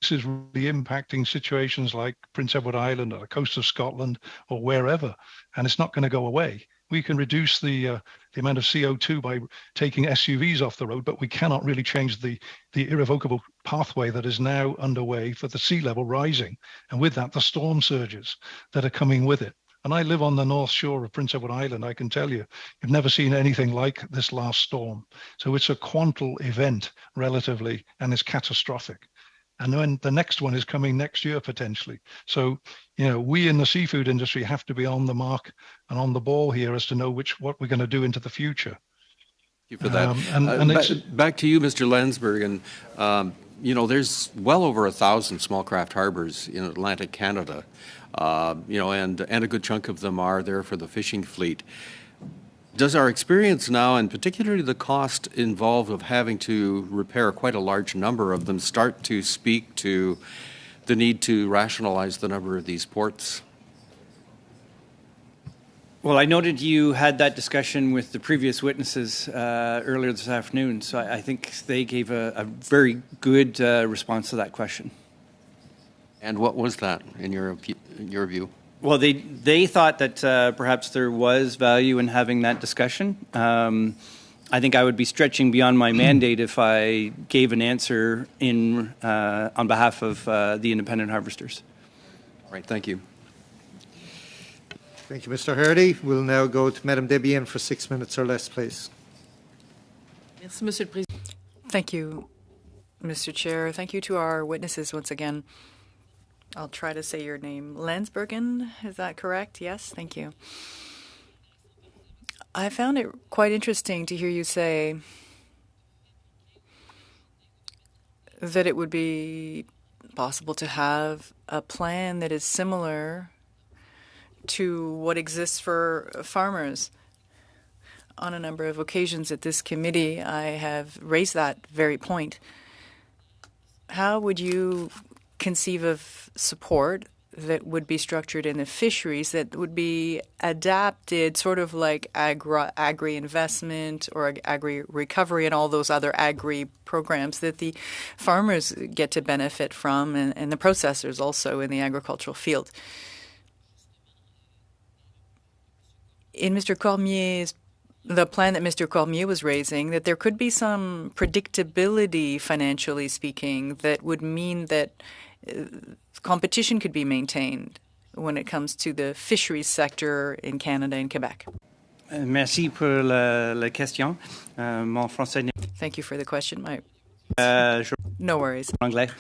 This is really impacting situations like Prince Edward Island or the coast of Scotland or wherever, and it's not going to go away. We can reduce the amount of CO2 by taking SUVs off the road, but we cannot really change the irrevocable pathway that is now underway for the sea level rising, and with that, the storm surges that are coming with it. And I live on the north shore of Prince Edward Island. I can tell you, you've never seen anything like this last storm. So it's a quantal event, relatively, and it's catastrophic. And then the next one is coming next year, potentially. So, we in the seafood industry have to be on the mark and on the ball here as to know what we're going to do into the future. Thank you for that. Back to you, Mr. Landsberg. And, there's well over 1,000 small craft harbors in Atlantic Canada, and a good chunk of them are there for the fishing fleet. Does our experience now, and particularly the cost involved of having to repair quite a large number of them, start to speak to the need to rationalize the number of these ports? Well, I noted you had that discussion with the previous witnesses earlier this afternoon, so I think they gave a very good response to that question. And what was that, in your view? Well, they thought that perhaps there was value in having that discussion. I think I would be stretching beyond my mandate if I gave an answer on behalf of the independent harvesters. All right, thank you. Thank you, Mr. Hardy. We'll now go to Madame Debian for 6 minutes or less, please. Merci, Monsieur le Président. Thank you, Mr. Chair. Thank you to our witnesses once again. I'll try to say your name. Landsbergen, is that correct? Yes, thank you. I found it quite interesting to hear you say that it would be possible to have a plan that is similar to what exists for farmers. On a number of occasions at this committee, I have raised that very point. How would you conceive of support that would be structured in the fisheries that would be adapted sort of like agri-investment or agri-recovery and all those other agri programs that the farmers get to benefit from and the processors also in the agricultural field? In the plan that Mr. Cormier was raising, that there could be some predictability, financially speaking, that would mean that competition could be maintained when it comes to the fisheries sector in Canada and Quebec. Merci pour la question. Mon français. Thank you for the question. No worries. Anglais.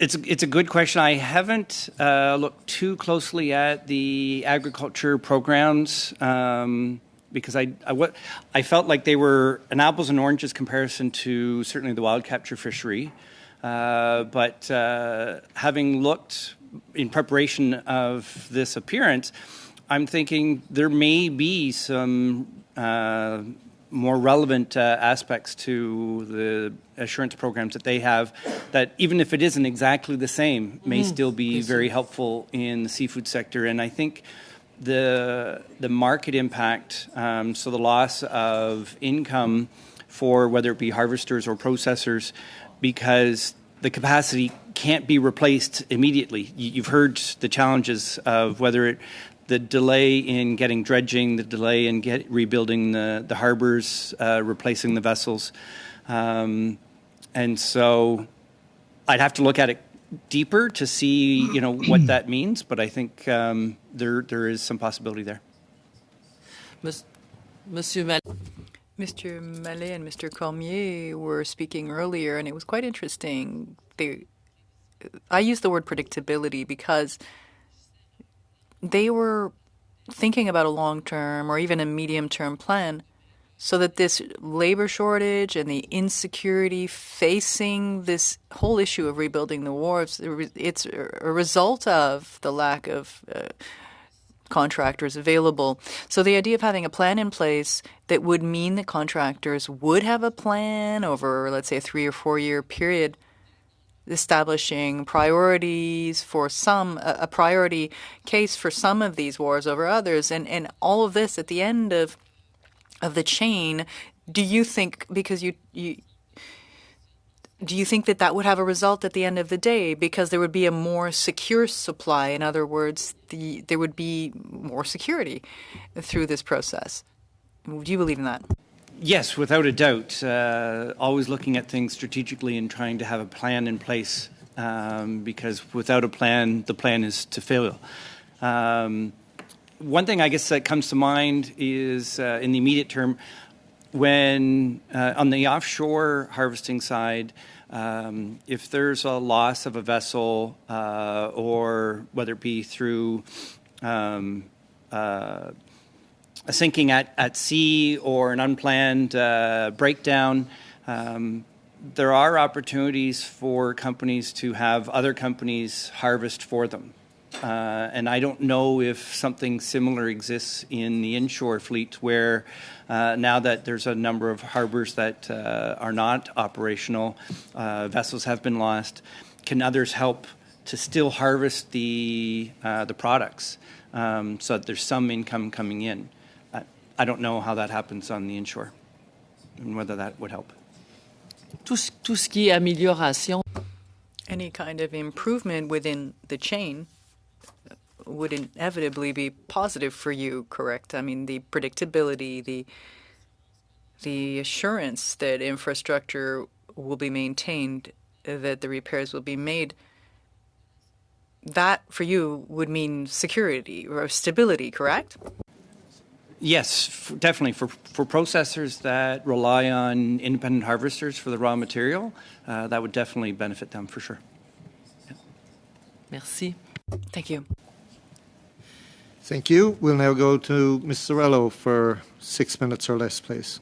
It's a good question. I haven't looked too closely at the agriculture programs because I felt like they were an apples and oranges comparison to certainly the wild capture fishery. But having looked in preparation of this appearance, I'm thinking there may be some more relevant aspects to the assurance programs that they have that, even if it isn't exactly the same, may still be very helpful in the seafood sector. And I think the market impact, so the loss of income for whether it be harvesters or processors, because the capacity can't be replaced immediately. You've heard the challenges of the delay in getting dredging, the delay in rebuilding the harbors, replacing the vessels. And so I'd have to look at it deeper to see, what that means. But I think there is some possibility there. Monsieur Mallet. Mr. Mallet and Mr. Cormier were speaking earlier, and it was quite interesting. I use the word predictability because they were thinking about a long-term or even a medium-term plan so that this labor shortage and the insecurity facing this whole issue of rebuilding the wharves, it's a result of the lack of contractors available. So the idea of having a plan in place that would mean that contractors would have a plan over, let's say, a 3 or 4 year period, establishing priorities for a priority case for some of these wars over others, and all of this at the end of the chain. Do you think, because do you think that would have a result at the end of the day, because there would be a more secure supply? In other words, there would be more security through this process. Do you believe in that? Yes, without a doubt. Always looking at things strategically and trying to have a plan in place, because without a plan, the plan is to fail. One thing I guess that comes to mind is in the immediate term, when on the offshore harvesting side, if there's a loss of a vessel or whether it be through a sinking at sea or an unplanned breakdown, there are opportunities for companies to have other companies harvest for them. And I don't know if something similar exists in the inshore fleet where now that there's a number of harbors that are not operational, vessels have been lost, can others help to still harvest the products so that there's some income coming in? I don't know how that happens on the inshore and whether that would help. Tout ce qui est amélioration. Any kind of improvement within the chain would inevitably be positive for you, correct? I mean, the predictability, the assurance that infrastructure will be maintained, that the repairs will be made, that for you would mean security or stability, correct? Yes, definitely. For processors that rely on independent harvesters for the raw material, that would definitely benefit them for sure. Yeah. Merci. Thank you. Thank you. We'll now go to Ms. Sorello for 6 minutes or less, please.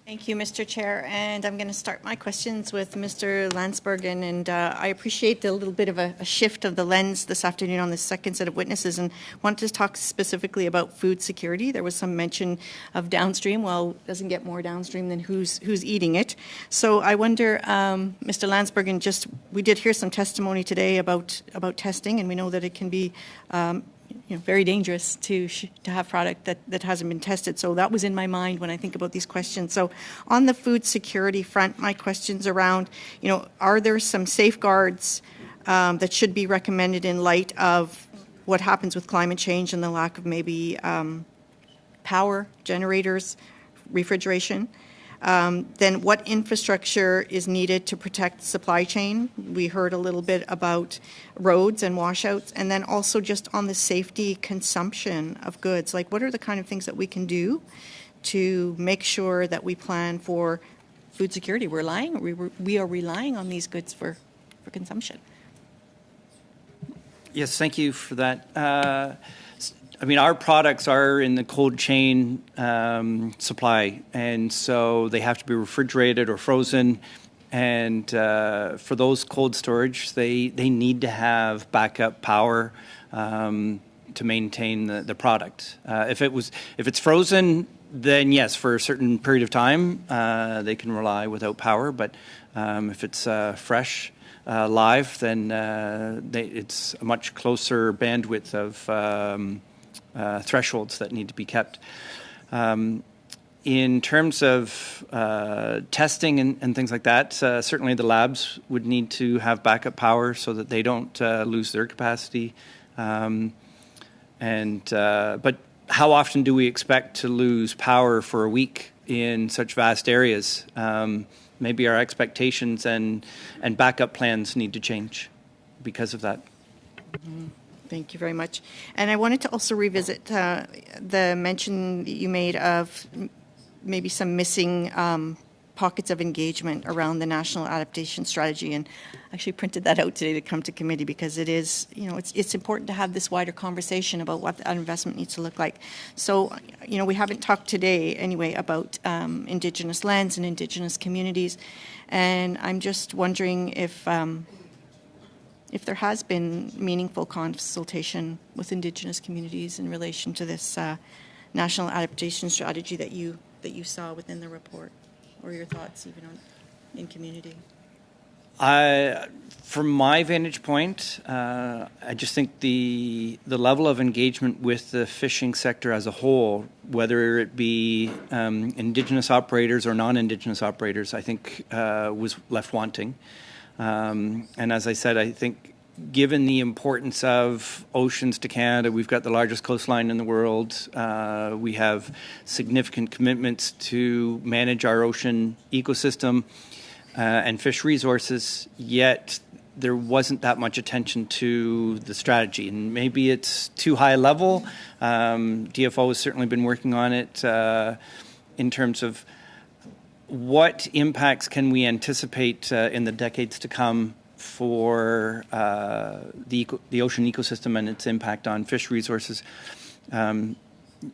Thank you, Mr. Chair. And I'm going to start my questions with Mr. Landsbergen. And I appreciate the little bit of a shift of the lens this afternoon on the second set of witnesses, and want to talk specifically about food security. There was some mention of downstream. Well, it doesn't get more downstream than who's eating it. So I wonder, Mr. Landsbergen, we did hear some testimony today about testing, and we know that it can be very dangerous to have product that hasn't been tested. So that was in my mind when I think about these questions. So on the food security front, my question's around, are there some safeguards that should be recommended in light of what happens with climate change and the lack of maybe power generators, refrigeration? Then what infrastructure is needed to protect supply chain? We heard a little bit about roads and washouts, and then also just on the safety consumption of goods. Like, what are the kind of things that we can do to make sure that we plan for food security? We are relying on these goods for consumption. Yes, thank you for that. I mean, our products are in the cold chain supply, and so they have to be refrigerated or frozen. And for those cold storage, they need to have backup power to maintain the product. If it's frozen, then yes, for a certain period of time, they can rely without power. But if it's fresh, live, then it's a much closer bandwidth of thresholds that need to be kept. In terms of testing and things like that, certainly the labs would need to have backup power so that they don't lose their capacity. But how often do we expect to lose power for a week in such vast areas? Maybe our expectations and backup plans need to change because of that. Mm-hmm. Thank you very much. And I wanted to also revisit the mention that you made of maybe some missing pockets of engagement around the National Adaptation Strategy. And I actually printed that out today to come to committee because it is, it's important to have this wider conversation about what that investment needs to look like. So, we haven't talked today anyway about Indigenous lands and Indigenous communities. And I'm just wondering if there has been meaningful consultation with Indigenous communities in relation to this National Adaptation Strategy that you saw within the report, or your thoughts even in community. From my vantage point, I just think the level of engagement with the fishing sector as a whole, whether it be Indigenous operators or non-Indigenous operators, I think was left wanting. And as I said, I think given the importance of oceans to Canada, we've got the largest coastline in the world. We have significant commitments to manage our ocean ecosystem and fish resources, yet there wasn't that much attention to the strategy. And maybe it's too high level. DFO has certainly been working on it in terms of what impacts can we anticipate in the decades to come for the ocean ecosystem and its impact on fish resources.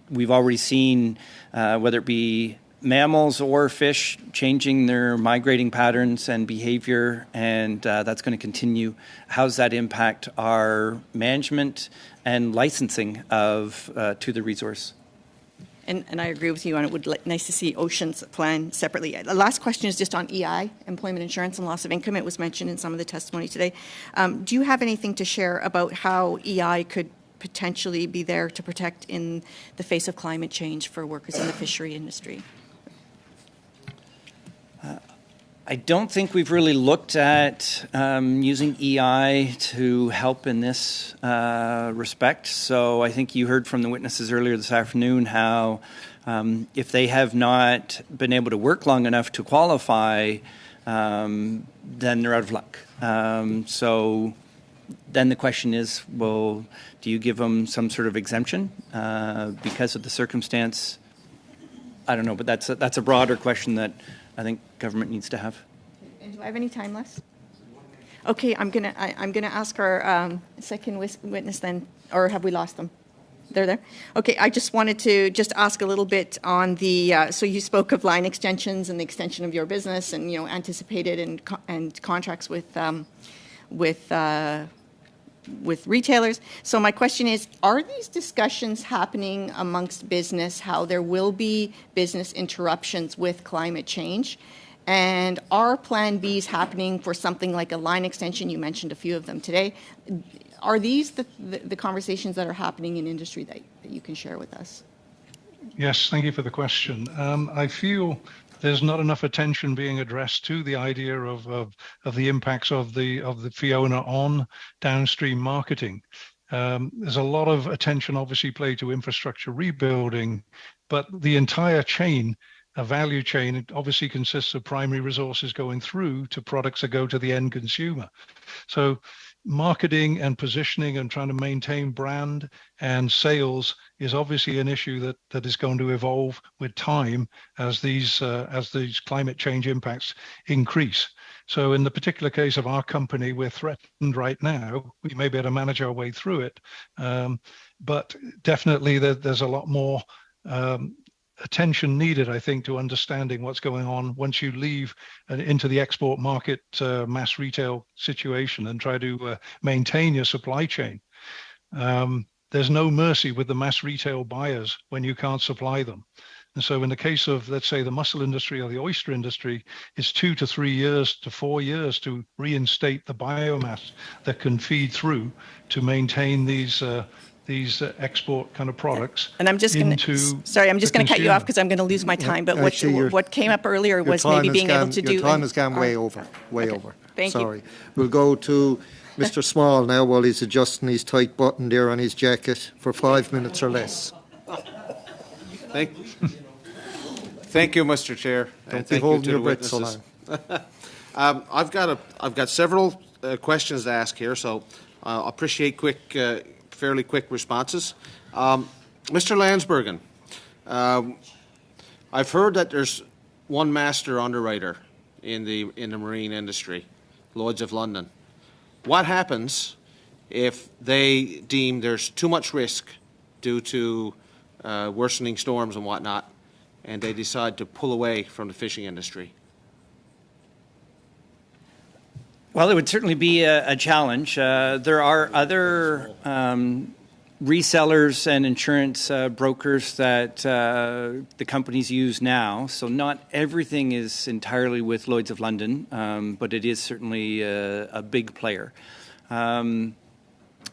We've already seen whether it be mammals or fish changing their migrating patterns and behavior, and that's going to continue. How does that impact our management and licensing of to the resource? And I agree with you, and it would be nice to see oceans plan separately. The last question is just on EI, employment insurance and loss of income. It was mentioned in some of the testimony today. Do you have anything to share about how EI could potentially be there to protect in the face of climate change for workers in the fishery industry? I don't think we've really looked at using EI to help in this respect. So I think you heard from the witnesses earlier this afternoon how if they have not been able to work long enough to qualify, then they're out of luck. So then the question is, well, do you give them some sort of exemption because of the circumstance? I don't know, but that's a broader question that I think government needs to have. And do I have any time left? Okay, I'm gonna ask our second witness then, or have we lost them? They're there. Okay, I just wanted to just ask a little bit on the. So you spoke of line extensions and the extension of your business, and anticipated and contracts with retailers. So my question is, are these discussions happening amongst business, how there will be business interruptions with climate change? And are Plan Bs happening for something like a line extension? You mentioned a few of them today. Are these the conversations that are happening in industry that you can share with us? Yes, thank you for the question. I feel there's not enough attention being addressed to the idea of the impacts of the Fiona on downstream marketing. There's a lot of attention obviously paid to infrastructure rebuilding, but the entire chain, a value chain, it obviously consists of primary resources going through to products that go to the end consumer. So marketing and positioning and trying to maintain brand and sales is obviously an issue that is going to evolve with time as these climate change impacts increase. So in the particular case of our company, we're threatened right now. We may be able to manage our way through it, but definitely there's a lot more attention needed, I think, to understanding what's going on once you leave into the export market mass retail situation and try to maintain your supply chain. There's no mercy with the mass retail buyers when you can't supply them. And so in the case of, let's say, the mussel industry or the oyster industry, it's 2 to 3 years to 4 years to reinstate the biomass that can feed through to maintain these export kind of products. And I'm just going to, sorry, I'm just going to cut you off because I'm going to lose my time. But what came up earlier was maybe being able to do. Your time has gone way over, over. Thank you. Sorry. We'll go to Mr. Small now while he's adjusting his tight button there on his jacket for 5 minutes or less. Thank you, Mr. Chair. Don't be holding your breath so long. I've got several questions to ask here, so I appreciate fairly quick responses. Mr. Landsbergen, I've heard that there's one master underwriter in the marine industry, Lloyd's of London. What happens if they deem there's too much risk due to worsening storms and whatnot, and they decide to pull away from the fishing industry? Well, it would certainly be a challenge. There are other resellers and insurance brokers that the companies use now. So not everything is entirely with Lloyd's of London, but it is certainly a big player.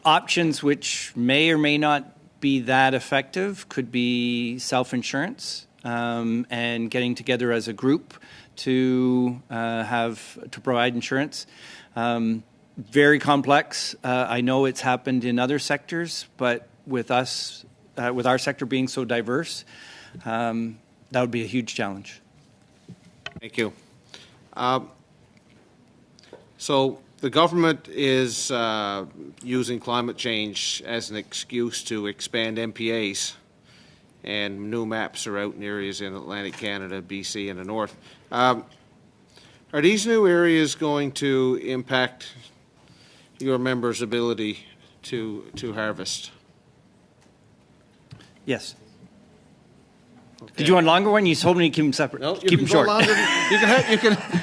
Options which may or may not be that effective could be self-insurance and getting together as a group to provide insurance. Very complex. I know it's happened in other sectors, but with us, with our sector being so diverse, that would be a huge challenge. Thank you. So the government is using climate change as an excuse to expand MPAs, and new maps are out in areas in Atlantic Canada, BC, and the north. Are these new areas going to impact your members' ability to harvest? Yes. Okay. Did you want a longer one? You told me to keep them separate. No, keep them short.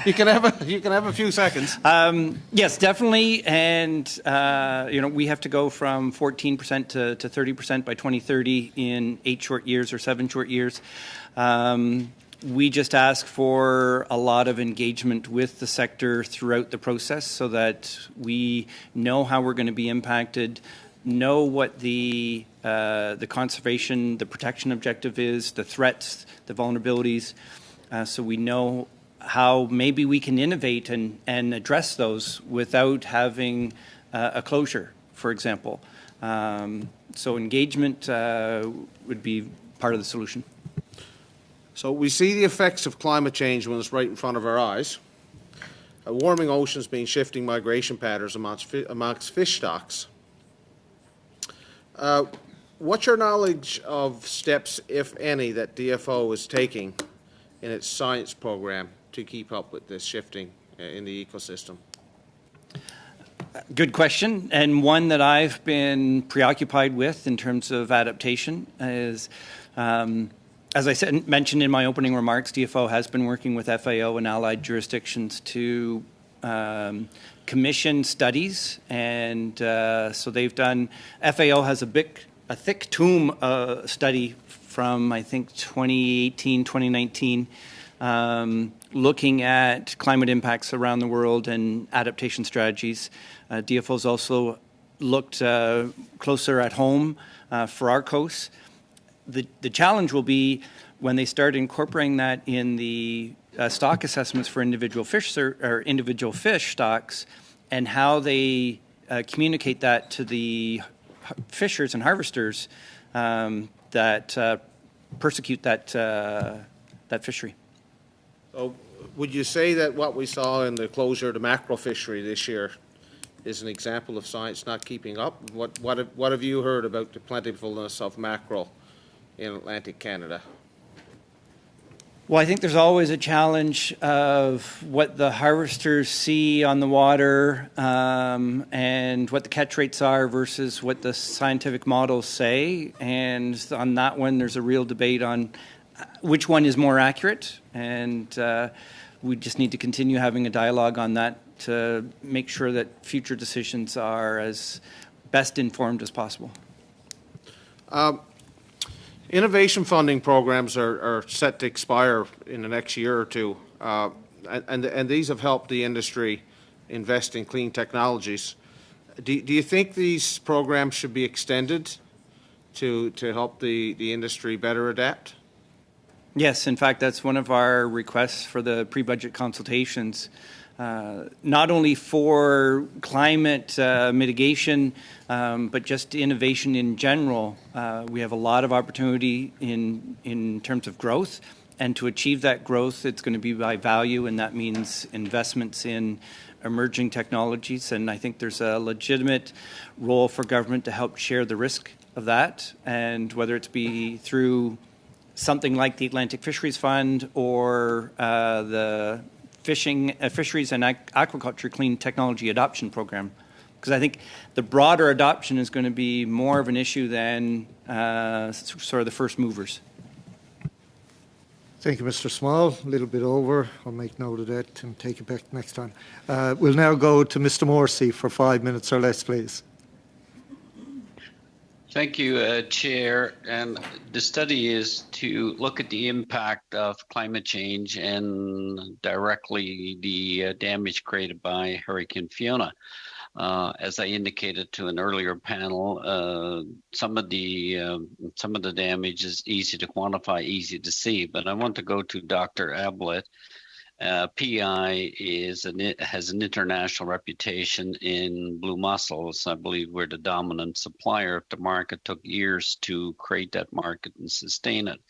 You can have a few seconds. Yes, definitely. And we have to go from 14% to 30% by 2030 in 8 short years or 7 short years. We just ask for a lot of engagement with the sector throughout the process so that we know how we're going to be impacted, know what the conservation, the protection objective is, the threats, the vulnerabilities, so we know how maybe we can innovate and address those without having a closure, for example. So engagement would be part of the solution. So we see the effects of climate change when it's right in front of our eyes. Warming oceans mean shifting migration patterns amongst fish stocks. What's your knowledge of steps, if any, that DFO is taking in its science program to keep up with this shifting in the ecosystem? Good question, and one that I've been preoccupied with in terms of adaptation is, as I mentioned in my opening remarks, DFO has been working with FAO and allied jurisdictions to commission studies, and so they've done. FAO has a thick tomb study from I think 2018, 2019. Looking at climate impacts around the world and adaptation strategies. DFO's also looked closer at home for our coasts. The challenge will be when they start incorporating that in the stock assessments for individual fish stocks, and how they communicate that to the fishers and harvesters that persecute that fishery. So would you say that what we saw in the closure of the mackerel fishery this year is an example of science not keeping up? What have you heard about the plentifulness of mackerel in Atlantic Canada? Well, I think there's always a challenge of what the harvesters see on the water and what the catch rates are versus what the scientific models say. And on that one, there's a real debate on which one is more accurate. And we just need to continue having a dialogue on that to make sure that future decisions are as best informed as possible. Innovation funding programs are set to expire in the next year or two, and these have helped the industry invest in clean technologies. Do you think these programs should be extended to help the industry better adapt? Yes, in fact, that's one of our requests for the pre-budget consultations. Not only for climate mitigation, but just innovation in general. We have a lot of opportunity in terms of growth, and to achieve that growth, it's going to be by value, and that means investments in emerging technologies. And I think there's a legitimate role for government to help share the risk of that, and whether it's be through something like the Atlantic Fisheries Fund or the Fisheries and Aquaculture Clean Technology Adoption Program, because I think the broader adoption is going to be more of an issue than sort of the first movers. Thank you, Mr. Small. A little bit over. I'll make note of that and take it back next time. We'll now go to Mr. Morrissey for 5 minutes or less, please. Thank you, Chair. And the study is to look at the impact of climate change and directly the damage created by Hurricane Fiona. As I indicated to an earlier panel, some of the damage is easy to quantify, easy to see. But I want to go to Dr. Ablett. PI has an international reputation in blue mussels. I believe we're the dominant supplier. If the market took years to create that market and sustain it.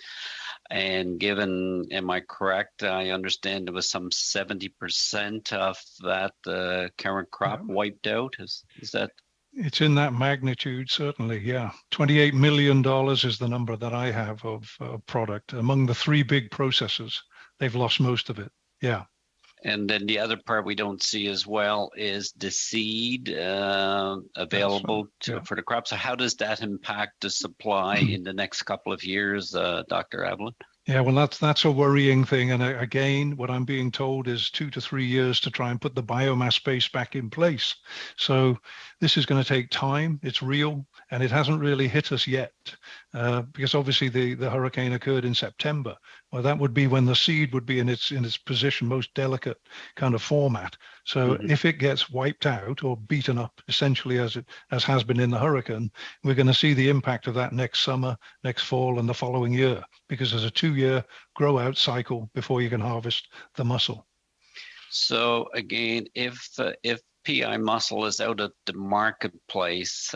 And given, am I correct? I understand there was some 70% of that current crop wiped out. Is that? It's in that magnitude, certainly, yeah. $28 million is the number that I have of product. Among the three big processors, they've lost most of it. Yeah. And then the other part we don't see as well is the seed available for the crop. So how does that impact the supply in the next couple of years, Dr. Ablett? Yeah, well, that's a worrying thing. And again, what I'm being told is 2 to 3 years to try and put the biomass base back in place. So this is going to take time. It's real, and it hasn't really hit us yet because obviously the hurricane occurred in September. Well, that would be when the seed would be in its position, most delicate kind of format. So if it gets wiped out or beaten up, essentially as has been in the hurricane, we're going to see the impact of that next summer, next fall, and the following year, because there's a 2-year grow out cycle before you can harvest the mussel. So again, if PI mussel is out at the marketplace,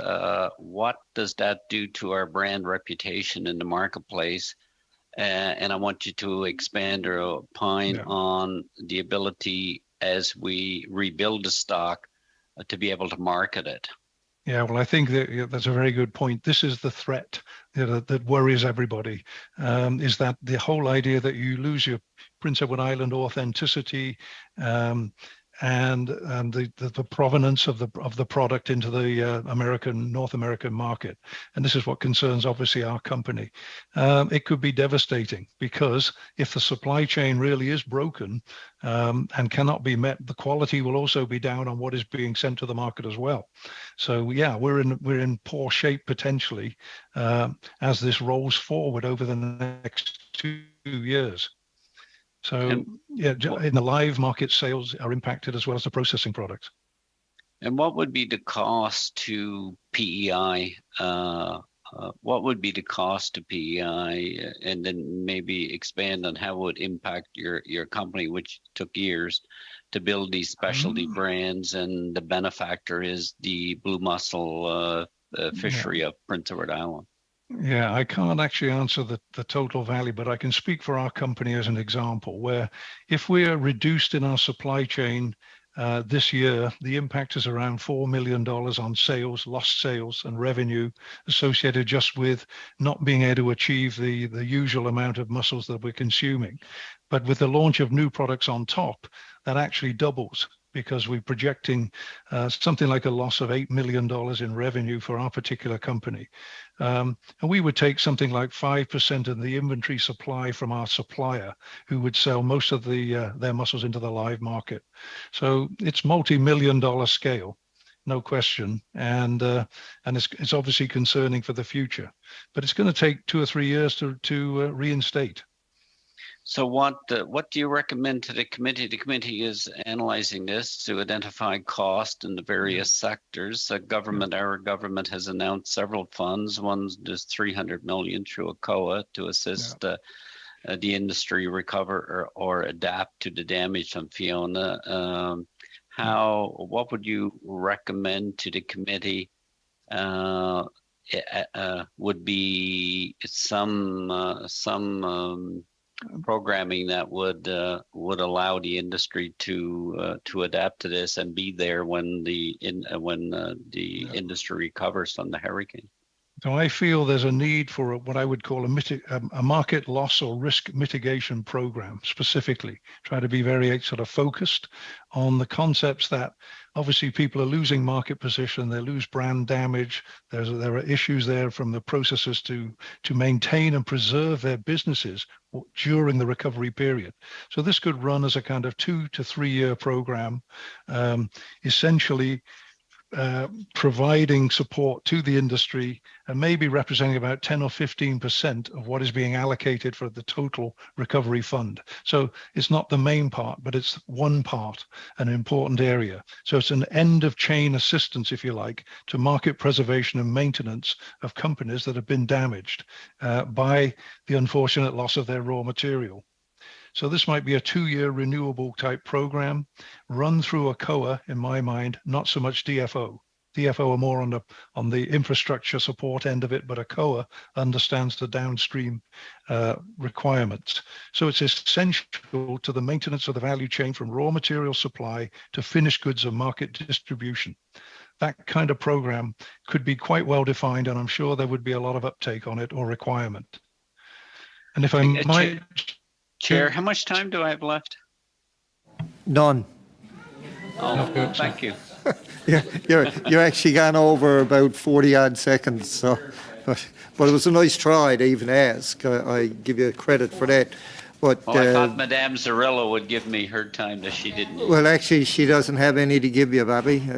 what does that do to our brand reputation in the marketplace? And I want you to expand or opine on the ability as we rebuild the stock to be able to market it. Yeah, well, I think that's a very good point. This is the threat that worries everybody, is that the whole idea that you lose your Prince Edward Island authenticity, and the provenance of the product into the North American market. And this is what concerns obviously our company. It could be devastating, because if the supply chain really is broken and cannot be met, the quality will also be down on what is being sent to the market as well. So yeah, we're in poor shape potentially as this rolls forward over the next 2 years. So yeah, in the live market, sales are impacted as well as the processing products. And what would be the cost to PEI? What would be the cost to PEI? And then maybe expand on how it would impact your company, which took years to build these specialty brands, and the benefactor is the blue mussel fishery of Prince Edward Island. Yeah, I can't actually answer the total value, but I can speak for our company as an example, where if we are reduced in our supply chain this year, the impact is around $4 million on sales, lost sales and revenue associated just with not being able to achieve the usual amount of mussels that we're consuming. But with the launch of new products on top, that actually doubles, because we're projecting something like a loss of $8 million in revenue for our particular company. And we would take something like 5% of the inventory supply from our supplier, who would sell most of their mussels into the live market. So it's multi-million-dollar scale, no question. And it's obviously concerning for the future. But it's going to take 2 or 3 years to reinstate. So what do you recommend to the committee? The committee is analyzing this to identify cost in the various sectors. Our government has announced several funds. One's just $300 million through a COA to assist the industry recover or adapt to the damage from Fiona. What would you recommend to the committee? Would be some programming that would allow the industry to adapt to this and be there when the industry recovers from the hurricane. So I feel there's a need for what I would call a market loss or risk mitigation program, specifically. Try to be very sort of focused on the concepts that obviously people are losing market position, they lose brand damage, there are issues there from the processors to maintain and preserve their businesses during the recovery period. So this could run as a kind of 2 to 3 year program, essentially providing support to the industry and maybe representing about 10 or 15% of what is being allocated for the total recovery fund. So it's not the main part, but it's one part, an important area. So it's an end of chain assistance, if you like, to market preservation and maintenance of companies that have been damaged by the unfortunate loss of their raw material. So this might be a 2-year renewable type program run through a COA, in my mind, not so much DFO. DFO are more on the infrastructure support end of it, but a COA understands the downstream requirements. So it's essential to the maintenance of the value chain from raw material supply to finished goods and market distribution. That kind of program could be quite well defined, and I'm sure there would be a lot of uptake on it or requirement. And if I might... Chair, how much time do I have left? None. Oh, thank you. Yeah, you're actually gone over about 40 odd seconds. So, but it was a nice try to even ask. I give you credit for that. But I thought Madame Zarilla would give me her time that she didn't. Well, actually, she doesn't have any to give you, Bobby.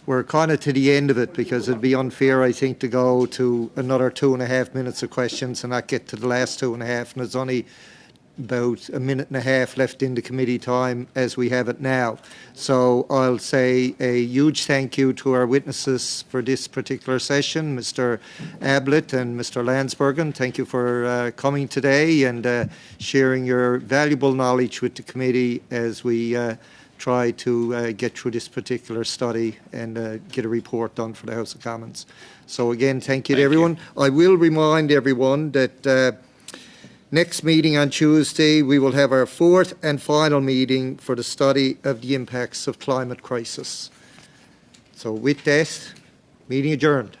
We're kind of to the end of it, because it'd be unfair, I think, to go to another 2.5 minutes of questions and not get to the last 2.5. And there's only about a minute and a half left in the committee time as we have it now. So I'll say a huge thank you to our witnesses for this particular session, Mr. Ablett and Mr. Landsbergen. Thank you for coming today and sharing your valuable knowledge with the committee as we try to get through this particular study and get a report done for the House of Commons. So again, thank you to everyone. I will remind everyone that next meeting on Tuesday, we will have our fourth and final meeting for the study of the impacts of climate crisis. So with that, meeting adjourned.